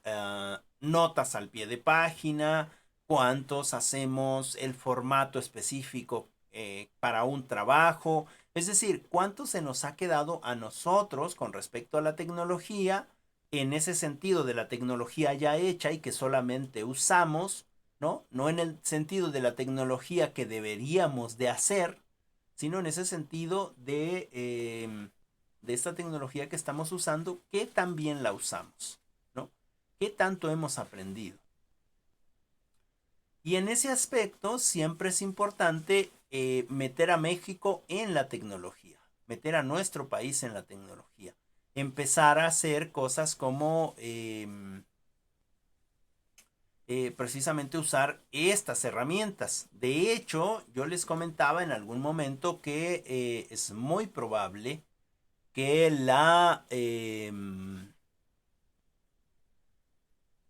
notas al pie de página? ¿Cuántos hacemos el formato específico para un trabajo? Es decir, ¿cuánto se nos ha quedado a nosotros con respecto a la tecnología, en ese sentido de la tecnología ya hecha y que solamente usamos, ¿no? No en el sentido de la tecnología que deberíamos de hacer, sino en ese sentido de esta tecnología que estamos usando, ¿qué tan bien la usamos? ¿No? ¿Qué tanto hemos aprendido? Y en ese aspecto siempre es importante meter a México en la tecnología, meter a nuestro país en la tecnología. empezar a hacer cosas como precisamente usar estas herramientas. De hecho, yo les comentaba en algún momento que es muy probable que la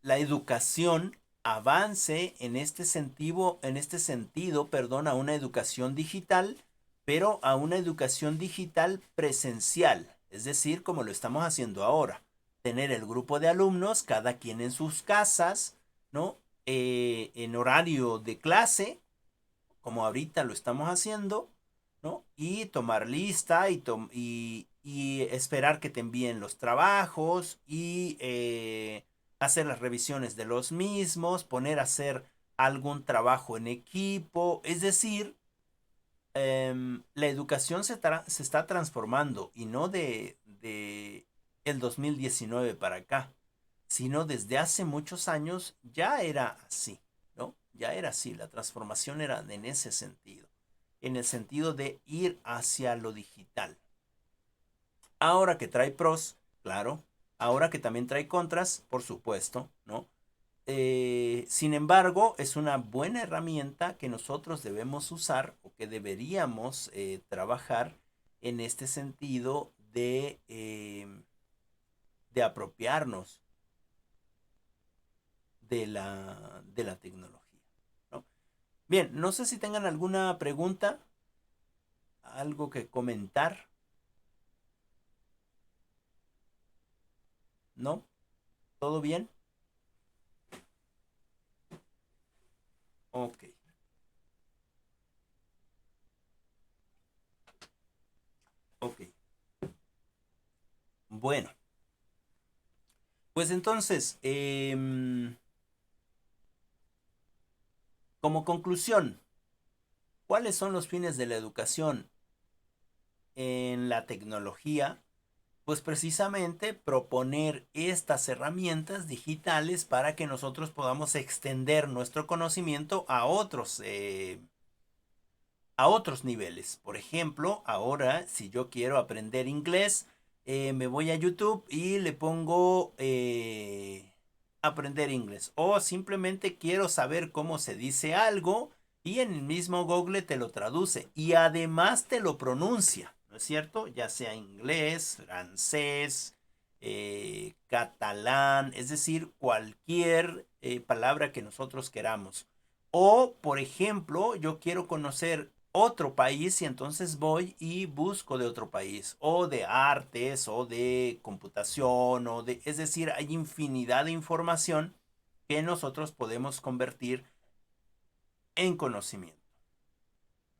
educación avance en este sentido, perdón, a una educación digital, pero a una educación digital presencial, es decir, como lo estamos haciendo ahora, tener el grupo de alumnos, cada quien en sus casas, ¿no? En horario de clase, como ahorita lo estamos haciendo, ¿no? Y tomar lista y esperar que te envíen los trabajos y hacer las revisiones de los mismos, poner a hacer algún trabajo en equipo, es decir, la educación se está transformando y no de el 2019 para acá, sino desde hace muchos años ya era así, ¿no? Ya era así, la transformación era en ese sentido, en el sentido de ir hacia lo digital. Ahora que trae pros, claro, ahora que también trae contras, por supuesto, ¿no? Sin embargo, es una buena herramienta que nosotros debemos usar o que deberíamos trabajar en este sentido de apropiarnos de la tecnología, ¿no? Bien, no sé si tengan alguna pregunta, algo que comentar, ¿no? ¿Todo bien? Ok. Ok. Bueno, pues entonces, como conclusión, ¿cuáles son los fines de la educación en la tecnología? Pues precisamente proponer estas herramientas digitales para que nosotros podamos extender nuestro conocimiento a otros niveles. Por ejemplo, ahora si yo quiero aprender inglés, me voy a YouTube y le pongo aprender inglés. O simplemente quiero saber cómo se dice algo y en el mismo Google te lo traduce y además te lo pronuncia, ¿no es cierto? Ya sea inglés, francés, catalán, es decir, cualquier palabra que nosotros queramos. O, por ejemplo, yo quiero conocer otro país y entonces voy y busco de otro país, o de artes, o de computación, es decir, hay infinidad de información que nosotros podemos convertir en conocimiento,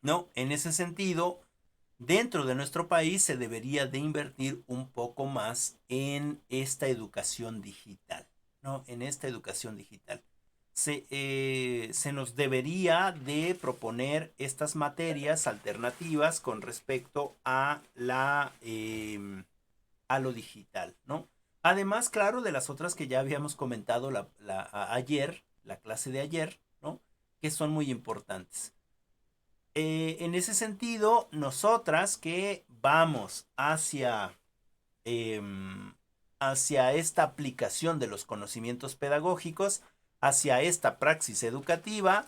¿no? En ese sentido, dentro de nuestro país se debería de invertir un poco más en esta educación digital, ¿no? En esta educación digital. Se nos debería de proponer estas materias alternativas con respecto a lo digital, ¿no? Además, claro, de las otras que ya habíamos comentado ayer, la clase de ayer, ¿no? Que son muy importantes. En ese sentido, nosotras que vamos hacia esta aplicación de los conocimientos pedagógicos, hacia esta praxis educativa,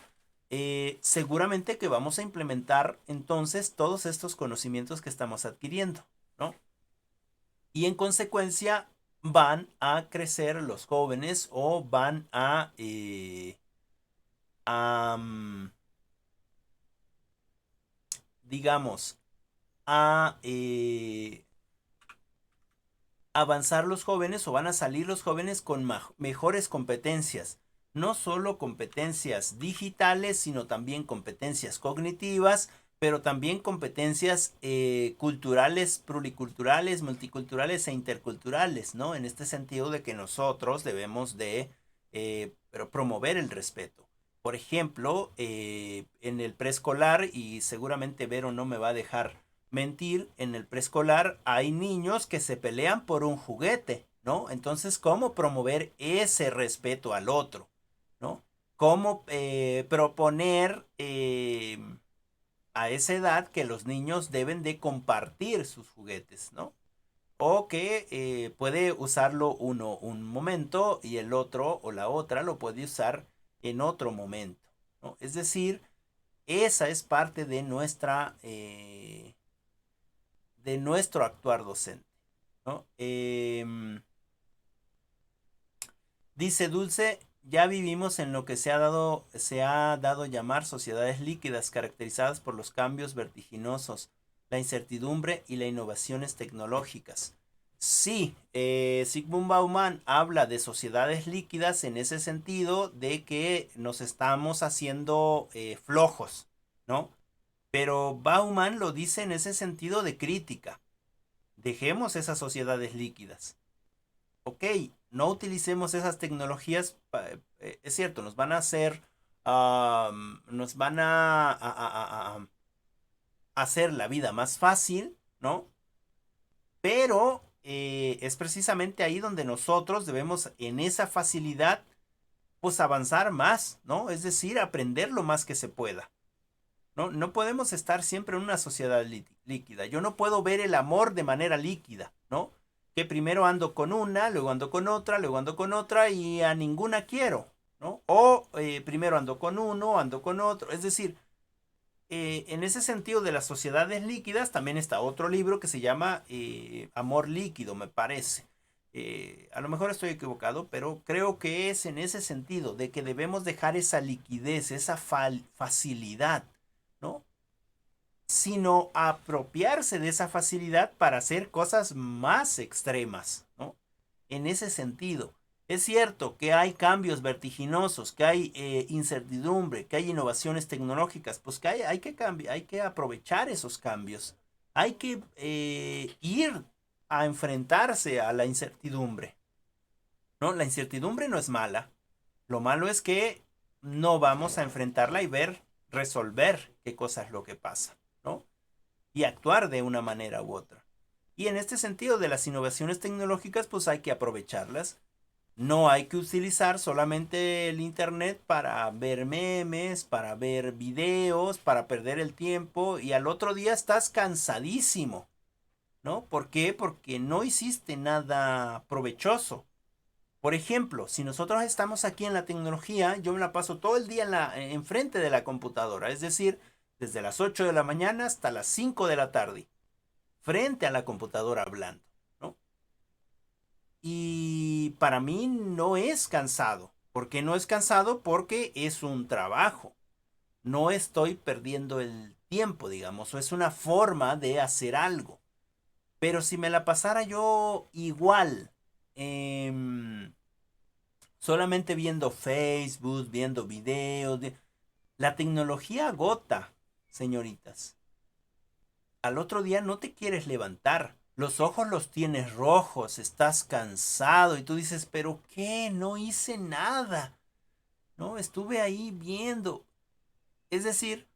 seguramente que vamos a implementar entonces todos estos conocimientos que estamos adquiriendo, ¿no? Y en consecuencia van a crecer los jóvenes o van a digamos, a avanzar los jóvenes o van a salir los jóvenes con mejores competencias. No solo competencias digitales, sino también competencias cognitivas, pero también competencias culturales, pluriculturales, multiculturales e interculturales, ¿no? En este sentido de que nosotros debemos de promover el respeto. Por ejemplo, en el preescolar, y seguramente Vero no me va a dejar mentir, en el preescolar hay niños que se pelean por un juguete, ¿no? Entonces, ¿cómo promover ese respeto al otro, ¿no? ¿Cómo proponer a esa edad que los niños deben de compartir sus juguetes, ¿no? o que puede usarlo uno un momento y el otro o la otra lo puede usar en otro momento, ¿no? Es decir, esa es parte de nuestro actuar docente, ¿no? Dice Dulce, ya vivimos en lo que se ha dado llamar sociedades líquidas, caracterizadas por los cambios vertiginosos, la incertidumbre y las innovaciones tecnológicas. Sí, Zygmunt Bauman habla de sociedades líquidas en ese sentido de que nos estamos haciendo flojos, ¿no? Pero Bauman lo dice en ese sentido de crítica. Dejemos esas sociedades líquidas. Ok, no utilicemos esas tecnologías, es cierto, nos van a hacer, nos van a hacer la vida más fácil, ¿no? Pero es precisamente ahí donde nosotros debemos, en esa facilidad, pues avanzar más, ¿no? Es decir, aprender lo más que se pueda. No, no podemos estar siempre en una sociedad líquida. Yo no puedo ver el amor de manera líquida, ¿no? Que primero ando con una, luego ando con otra, luego ando con otra y a ninguna quiero, ¿no? O primero ando con uno, ando con otro. Es decir, en ese sentido de las sociedades líquidas también está otro libro que se llama Amor líquido, me parece. A lo mejor estoy equivocado, pero creo que es en ese sentido de que debemos dejar esa liquidez, esa facilidad, ¿no? Sino apropiarse de esa facilidad para hacer cosas más extremas, ¿no? En ese sentido. Es cierto que hay cambios vertiginosos, que hay incertidumbre, que hay innovaciones tecnológicas, pues que hay que cambiar, hay que aprovechar esos cambios. Hay que ir a enfrentarse a la incertidumbre, ¿no? La incertidumbre no es mala. Lo malo es que no vamos a enfrentarla y resolver qué cosa es lo que pasa, ¿no? Y actuar de una manera u otra. Y en este sentido de las innovaciones tecnológicas, pues hay que aprovecharlas. No hay que utilizar solamente el internet para ver memes, para ver videos, para perder el tiempo y al otro día estás cansadísimo, ¿no? ¿Por qué? Porque no hiciste nada provechoso. Por ejemplo, si nosotros estamos aquí en la tecnología, yo me la paso todo el día enfrente de la computadora, es decir, desde las 8 de la mañana hasta las 5 de la tarde, frente a la computadora hablando, ¿no? Y para mí no es cansado. ¿Por qué no es cansado? Porque es un trabajo. No estoy perdiendo el tiempo, digamos, o es una forma de hacer algo. Pero si me la pasara yo igual, solamente viendo Facebook, viendo videos, la tecnología agota, señoritas. Al otro día no te quieres levantar. Los ojos los tienes rojos, estás cansado y tú dices, pero ¿qué? No hice nada. No, estuve ahí viendo. Es decir,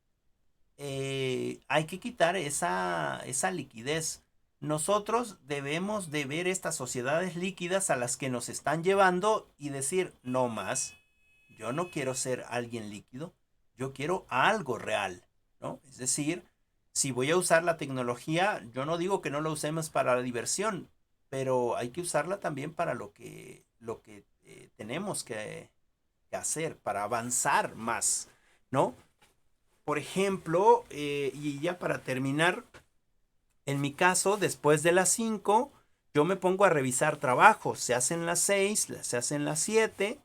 hay que quitar esa liquidez. Nosotros debemos de ver estas sociedades líquidas a las que nos están llevando y decir, no más, yo no quiero ser alguien líquido, yo quiero algo real, ¿no? Es decir, si voy a usar la tecnología, yo no digo que no la usemos para la diversión, pero hay que usarla también para lo que tenemos que hacer, para avanzar más, ¿no? Por ejemplo, y ya para terminar, en mi caso, después de las 5, yo me pongo a revisar trabajos. Se hacen las 6, se hacen las 7,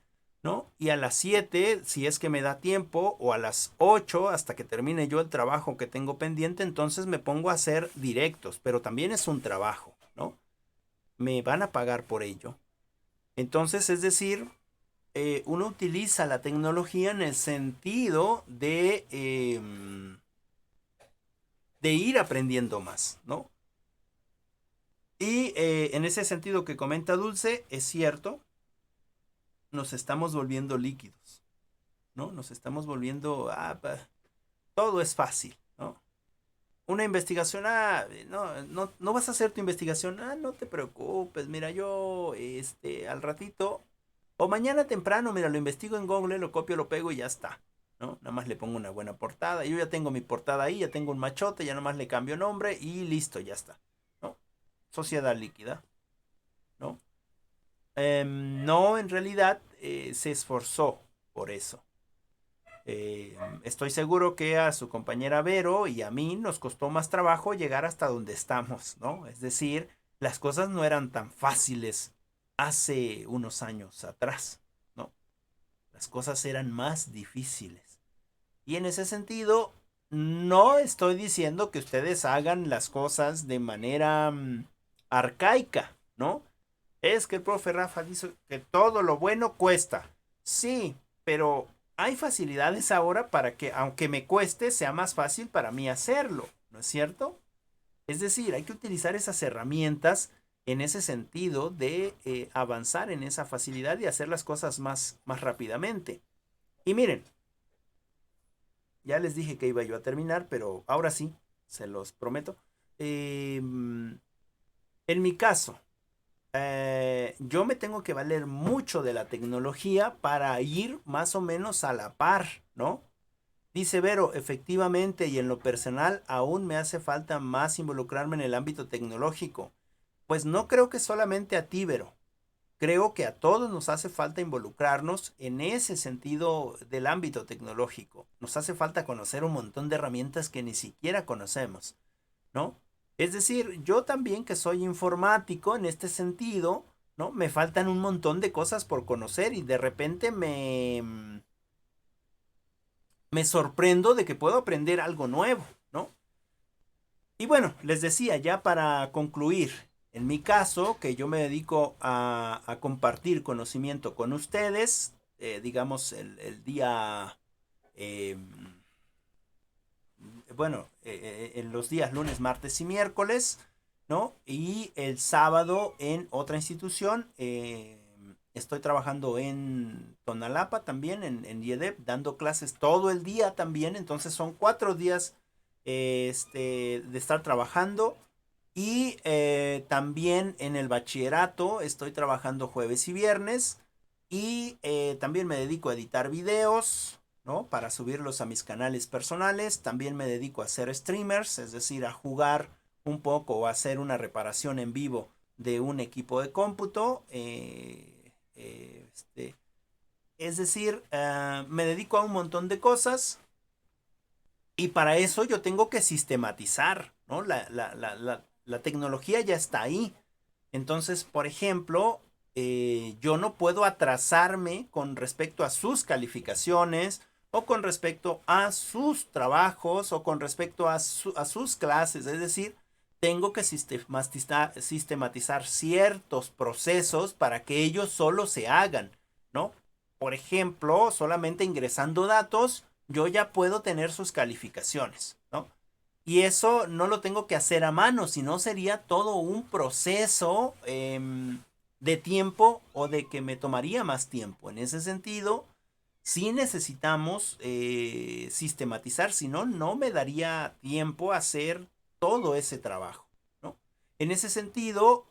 ¿no? Y a las 7, si es que me da tiempo, o a las 8, hasta que termine yo el trabajo que tengo pendiente, entonces me pongo a hacer directos, pero también es un trabajo, ¿no? Me van a pagar por ello. Entonces, es decir, uno utiliza la tecnología en el sentido de ir aprendiendo más, ¿no? Y en ese sentido que comenta Dulce, es cierto, nos estamos volviendo líquidos, ¿no? Nos estamos volviendo, todo es fácil, ¿no? Una investigación, no vas a hacer tu investigación, no te preocupes, mira, yo, al ratito, o mañana temprano, mira, lo investigo en Google, lo copio, lo pego y ya está, ¿no? Nada más le pongo una buena portada. Yo ya tengo mi portada ahí, ya tengo un machote, ya nada más le cambio nombre y listo, ya está, ¿no? sociedad líquida, ¿no? No, en realidad se esforzó por eso. Estoy seguro que a su compañera Vero y a mí nos costó más trabajo llegar hasta donde estamos, ¿no? Es decir, las cosas no eran tan fáciles hace unos años atrás, ¿no? Las cosas eran más difíciles. Y en ese sentido, no estoy diciendo que ustedes hagan las cosas de manera arcaica, ¿no? Es que el profe Rafa dice que todo lo bueno cuesta. Sí, pero hay facilidades ahora para que, aunque me cueste, sea más fácil para mí hacerlo, ¿no es cierto? Es decir, hay que utilizar esas herramientas en ese sentido de avanzar en esa facilidad y hacer las cosas más rápidamente. Y miren, ya les dije que iba yo a terminar, pero ahora sí, se los prometo. En mi caso, yo me tengo que valer mucho de la tecnología para ir más o menos a la par, ¿no? Dice Vero, efectivamente y en lo personal aún me hace falta más involucrarme en el ámbito tecnológico. Pues no creo que solamente a ti, Vero. Creo que a todos nos hace falta involucrarnos en ese sentido del ámbito tecnológico. Nos hace falta conocer un montón de herramientas que ni siquiera conocemos, ¿no? Es decir, yo también que soy informático en este sentido, ¿no? Me faltan un montón de cosas por conocer y de repente me sorprendo de que puedo aprender algo nuevo, ¿no? Y bueno, les decía ya para concluir, en mi caso, que yo me dedico a compartir conocimiento con ustedes, digamos el día, eh, bueno, en los días lunes, martes y miércoles, ¿no? Y el sábado en otra institución, estoy trabajando en Tonalapa también, en IEDEP, dando clases todo el día también, entonces son 4 días de estar trabajando. Y también en el bachillerato estoy trabajando jueves y viernes. Y también me dedico a editar videos, ¿no? Para subirlos a mis canales personales. También me dedico a hacer streamers, es decir, a jugar un poco o a hacer una reparación en vivo de un equipo de cómputo. Es decir, me dedico a un montón de cosas. Y para eso yo tengo que sistematizar, ¿no? La tecnología ya está ahí. Entonces, por ejemplo, yo no puedo atrasarme con respecto a sus calificaciones o con respecto a sus trabajos o con respecto a sus clases. Es decir, tengo que sistematizar ciertos procesos para que ellos solo se hagan, ¿no? Por ejemplo, solamente ingresando datos, yo ya puedo tener sus calificaciones, ¿no? Y eso no lo tengo que hacer a mano, sino sería todo un proceso de tiempo o de que me tomaría más tiempo. En ese sentido, sí necesitamos sistematizar, si no, no me daría tiempo a hacer todo ese trabajo, ¿no? En ese sentido,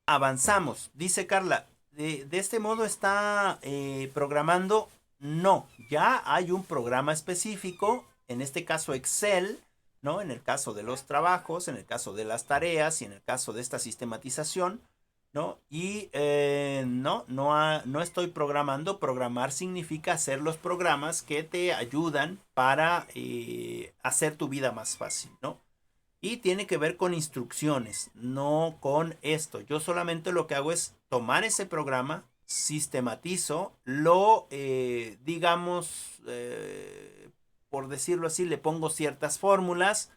avanzamos. Dice Carla, de este modo está programando. No, ya hay un programa específico, en este caso Excel, ¿no? En el caso de los trabajos, en el caso de las tareas y en el caso de esta sistematización, ¿no? Y no estoy programando. Programar significa hacer los programas que te ayudan para hacer tu vida más fácil, ¿no? Y tiene que ver con instrucciones, no con esto. Yo solamente lo que hago es tomar ese programa, sistematizo, digamos, por decirlo así, le pongo ciertas fórmulas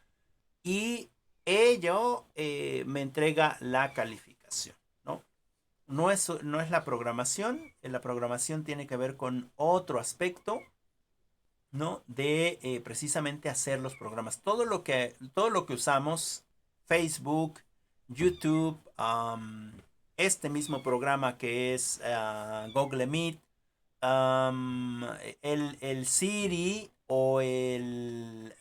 y ello me entrega la calificación, ¿no? No es la programación tiene que ver con otro aspecto, ¿no? De precisamente hacer los programas. Todo lo que usamos, Facebook, YouTube, este mismo programa que es Google Meet, el Siri o el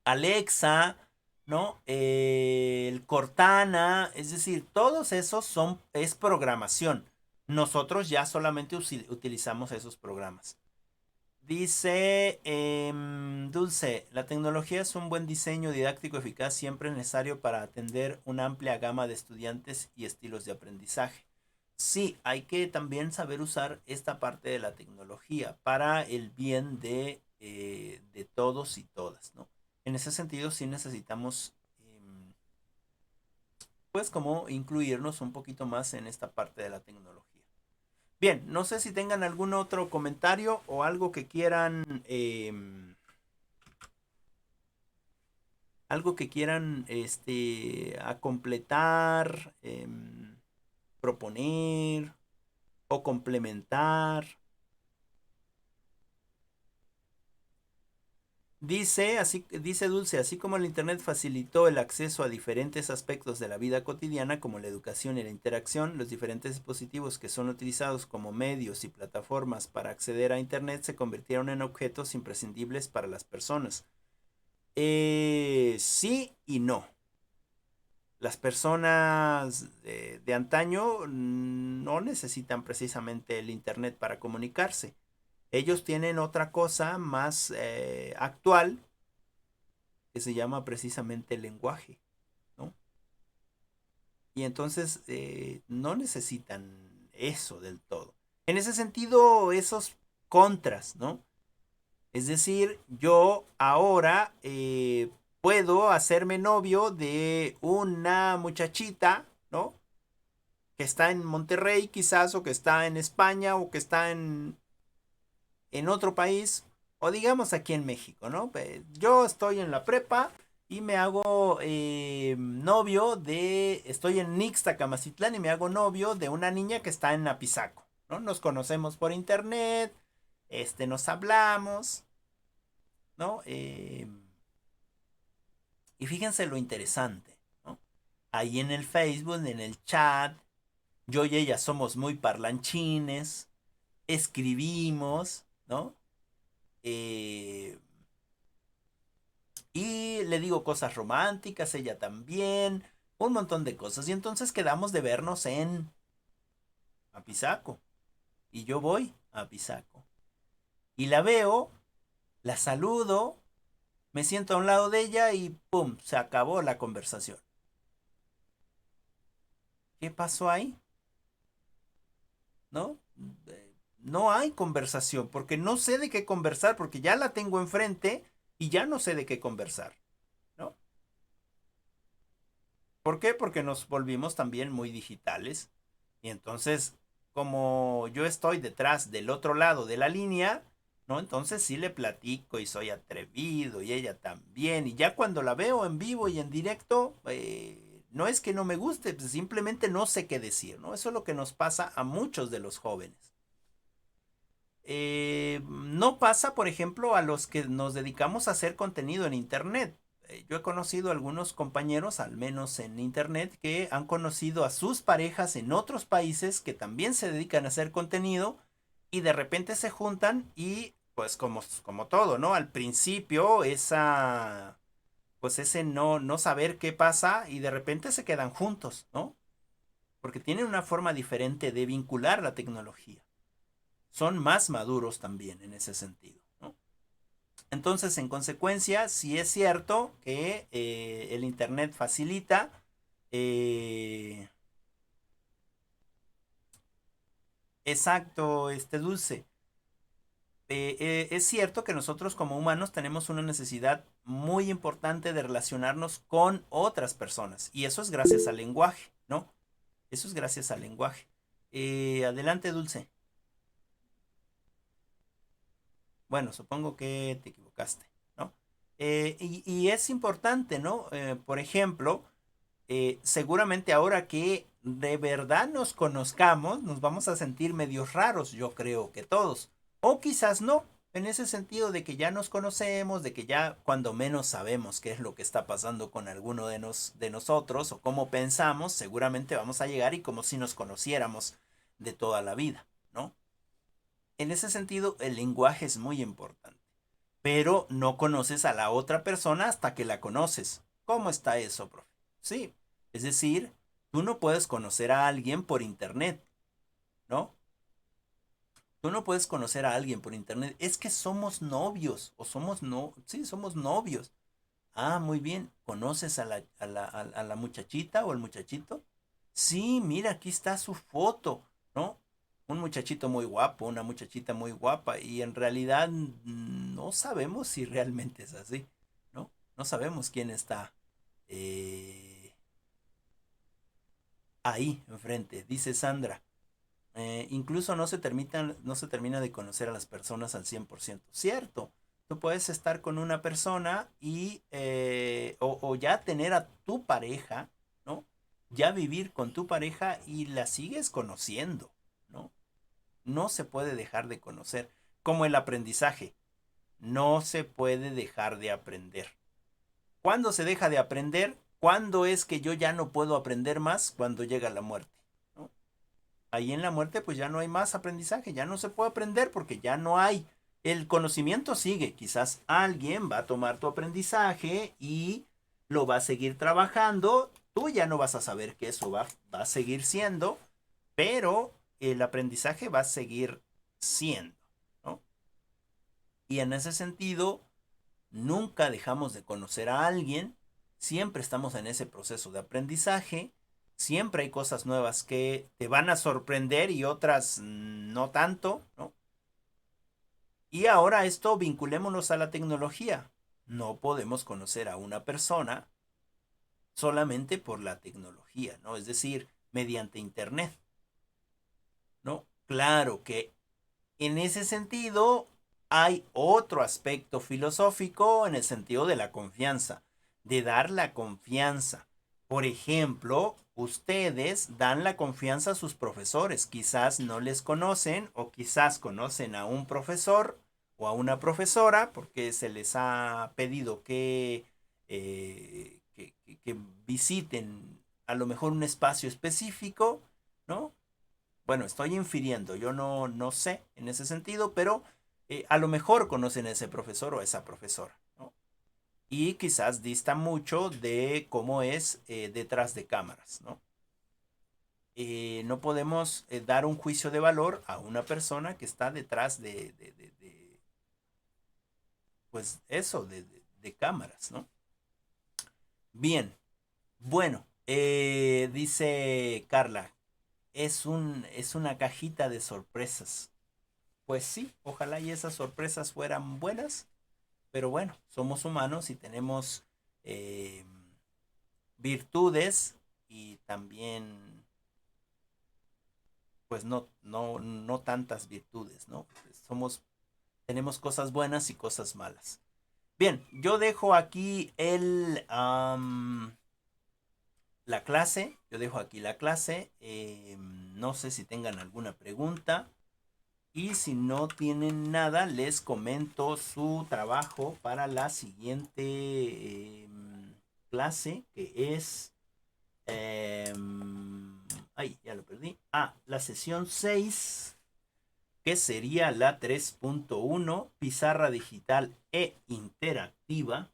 Alexa, ¿no? El Cortana, es decir, todos esos es programación. Nosotros ya solamente utilizamos esos programas. Dice Dulce, la tecnología es un buen diseño didáctico eficaz, siempre necesario para atender una amplia gama de estudiantes y estilos de aprendizaje. Sí, hay que también saber usar esta parte de la tecnología para el bien de todos y todas, ¿no? En ese sentido, sí necesitamos, pues, como incluirnos un poquito más en esta parte de la tecnología. Bien, no sé si tengan algún otro comentario o algo que quieran a completar, proponer o complementar. Dice Dulce, así como el Internet facilitó el acceso a diferentes aspectos de la vida cotidiana, como la educación y la interacción, los diferentes dispositivos que son utilizados como medios y plataformas para acceder a Internet se convirtieron en objetos imprescindibles para las personas. Sí y no. Las personas de antaño no necesitan precisamente el Internet para comunicarse. Ellos tienen otra cosa más actual que se llama precisamente el lenguaje, ¿no? Y entonces no necesitan eso del todo. En ese sentido, esos contras, ¿no? Es decir, yo ahora puedo hacerme novio de una muchachita, ¿no? Que está en Monterrey quizás, o que está en España, o que está en otro país, o digamos aquí en México, ¿no? Yo estoy en la prepa y me hago novio estoy en Ixtacamacitlán y me hago novio de una niña que está en Apizaco, ¿no? Nos conocemos por internet, nos hablamos, ¿no? Y fíjense lo interesante, ¿no? Ahí en el Facebook, en el chat, yo y ella somos muy parlanchines, escribimos, ¿no? Eh, y le digo cosas románticas, ella también, un montón de cosas. Y entonces quedamos de vernos en Apizaco. Y yo voy a Apizaco. Y la veo, la saludo, me siento a un lado de ella y ¡pum! Se acabó la conversación. ¿Qué pasó ahí? ¿No? No hay conversación porque no sé de qué conversar porque ya la tengo enfrente y ya no sé de qué conversar, ¿no? ¿Por qué? Porque nos volvimos también muy digitales. Y entonces, como yo estoy detrás del otro lado de la línea, ¿no? Entonces sí le platico y soy atrevido y ella también. Y ya cuando la veo en vivo y en directo, no es que no me guste, pues simplemente no sé qué decir, ¿no? Eso es lo que nos pasa a muchos de los jóvenes. No pasa, por ejemplo, a los que nos dedicamos a hacer contenido en Internet. Yo he conocido algunos compañeros, al menos en Internet, que han conocido a sus parejas en otros países que también se dedican a hacer contenido y de repente se juntan y pues como todo, ¿no? Al principio pues ese no saber qué pasa y de repente se quedan juntos, ¿no? Porque tienen una forma diferente de vincular la tecnología. Son más maduros también en ese sentido, ¿no? Entonces, en consecuencia, sí es cierto que el Internet facilita exacto, Dulce. Es cierto que nosotros como humanos tenemos una necesidad muy importante de relacionarnos con otras personas y eso es gracias al lenguaje, ¿no? Eso es gracias al lenguaje. Adelante, Dulce. Bueno, supongo que te equivocaste, ¿no? Y es importante, ¿no? Por ejemplo, seguramente ahora que de verdad nos conozcamos, nos vamos a sentir medios raros, yo creo que todos. O quizás no, en ese sentido de que ya nos conocemos, de que ya cuando menos sabemos qué es lo que está pasando con alguno de nosotros o cómo pensamos, seguramente vamos a llegar y como si nos conociéramos de toda la vida, ¿no? En ese sentido, el lenguaje es muy importante. Pero no conoces a la otra persona hasta que la conoces. ¿Cómo está eso, profe? Sí, es decir, tú no puedes conocer a alguien por internet, ¿no? Tú no puedes conocer a alguien por internet. Es que somos novios o somos no, sí, somos novios. Ah, muy bien. ¿Conoces a la muchachita o el muchachito? Sí, mira, aquí está su foto, ¿no? Un muchachito muy guapo, una muchachita muy guapa y en realidad no sabemos si realmente es así, ¿no? No sabemos quién está eh, ahí enfrente, dice Sandra. Incluso no se termina de conocer a las personas al 100%. Cierto, tú puedes estar con una persona y o ya tener a tu pareja, ¿no? Ya vivir con tu pareja y la sigues conociendo, ¿no? No se puede dejar de conocer. Como el aprendizaje, no se puede dejar de aprender. ¿Cuándo se deja de aprender? ¿Cuándo es que yo ya no puedo aprender más? Cuando llega la muerte, ¿no? Ahí en la muerte pues ya no hay más aprendizaje, ya no se puede aprender porque ya no hay. El conocimiento sigue, quizás alguien va a tomar tu aprendizaje y lo va a seguir trabajando, tú ya no vas a saber que eso va a seguir siendo, pero el aprendizaje va a seguir siendo, ¿no? Y en ese sentido, nunca dejamos de conocer a alguien, siempre estamos en ese proceso de aprendizaje, siempre hay cosas nuevas que te van a sorprender y otras no tanto, ¿no? Y ahora esto vinculémonos a la tecnología. No podemos conocer a una persona solamente por la tecnología, ¿no? Es decir, mediante internet, ¿no? Claro que en ese sentido hay otro aspecto filosófico en el sentido de la confianza, de dar la confianza. Por ejemplo, ustedes dan la confianza a sus profesores. Quizás no les conocen o quizás conocen a un profesor o a una profesora porque se les ha pedido que visiten a lo mejor un espacio específico, ¿no? Bueno, estoy infiriendo, yo no sé en ese sentido, pero a lo mejor conocen a ese profesor o a esa profesora, ¿no? Y quizás dista mucho de cómo es detrás de cámaras, ¿no? No podemos dar un juicio de valor a una persona que está detrás pues eso, de cámaras, ¿no? Bien, bueno, dice Carla, es una cajita de sorpresas. Pues sí, ojalá y esas sorpresas fueran buenas, pero bueno, somos humanos y tenemos eh, virtudes y también, pues no tantas virtudes, ¿no? Tenemos cosas buenas y cosas malas. Bien, yo dejo aquí la clase, yo dejo aquí la clase, no sé si tengan alguna pregunta. Y si no tienen nada, les comento su trabajo para la siguiente clase, que es... ay, ya lo perdí. Ah, la sesión 6, que sería la 3.1, pizarra digital e interactiva.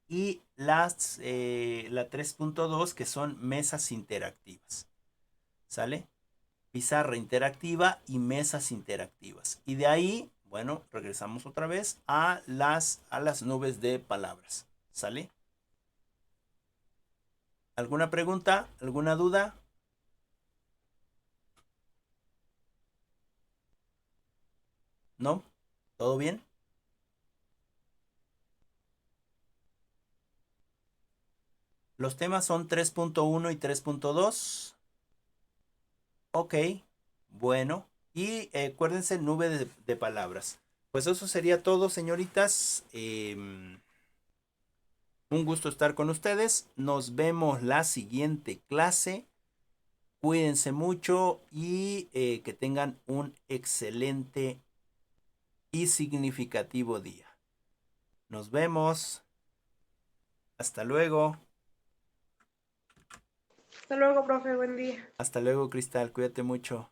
Y la 3.2, que son mesas interactivas. ¿Sale? Pizarra interactiva y mesas interactivas. Y de ahí, bueno, regresamos otra vez a las nubes de palabras. ¿Sale? ¿Alguna pregunta? ¿Alguna duda? ¿No? ¿Todo bien? Los temas son 3.1 y 3.2. Ok, bueno. Y acuérdense, nube de palabras. Pues eso sería todo, señoritas. Un gusto estar con ustedes. Nos vemos la siguiente clase. Cuídense mucho y que tengan un excelente y significativo día. Nos vemos. Hasta luego. Hasta luego, profe, buen día. Hasta luego, Cristal. Cuídate mucho.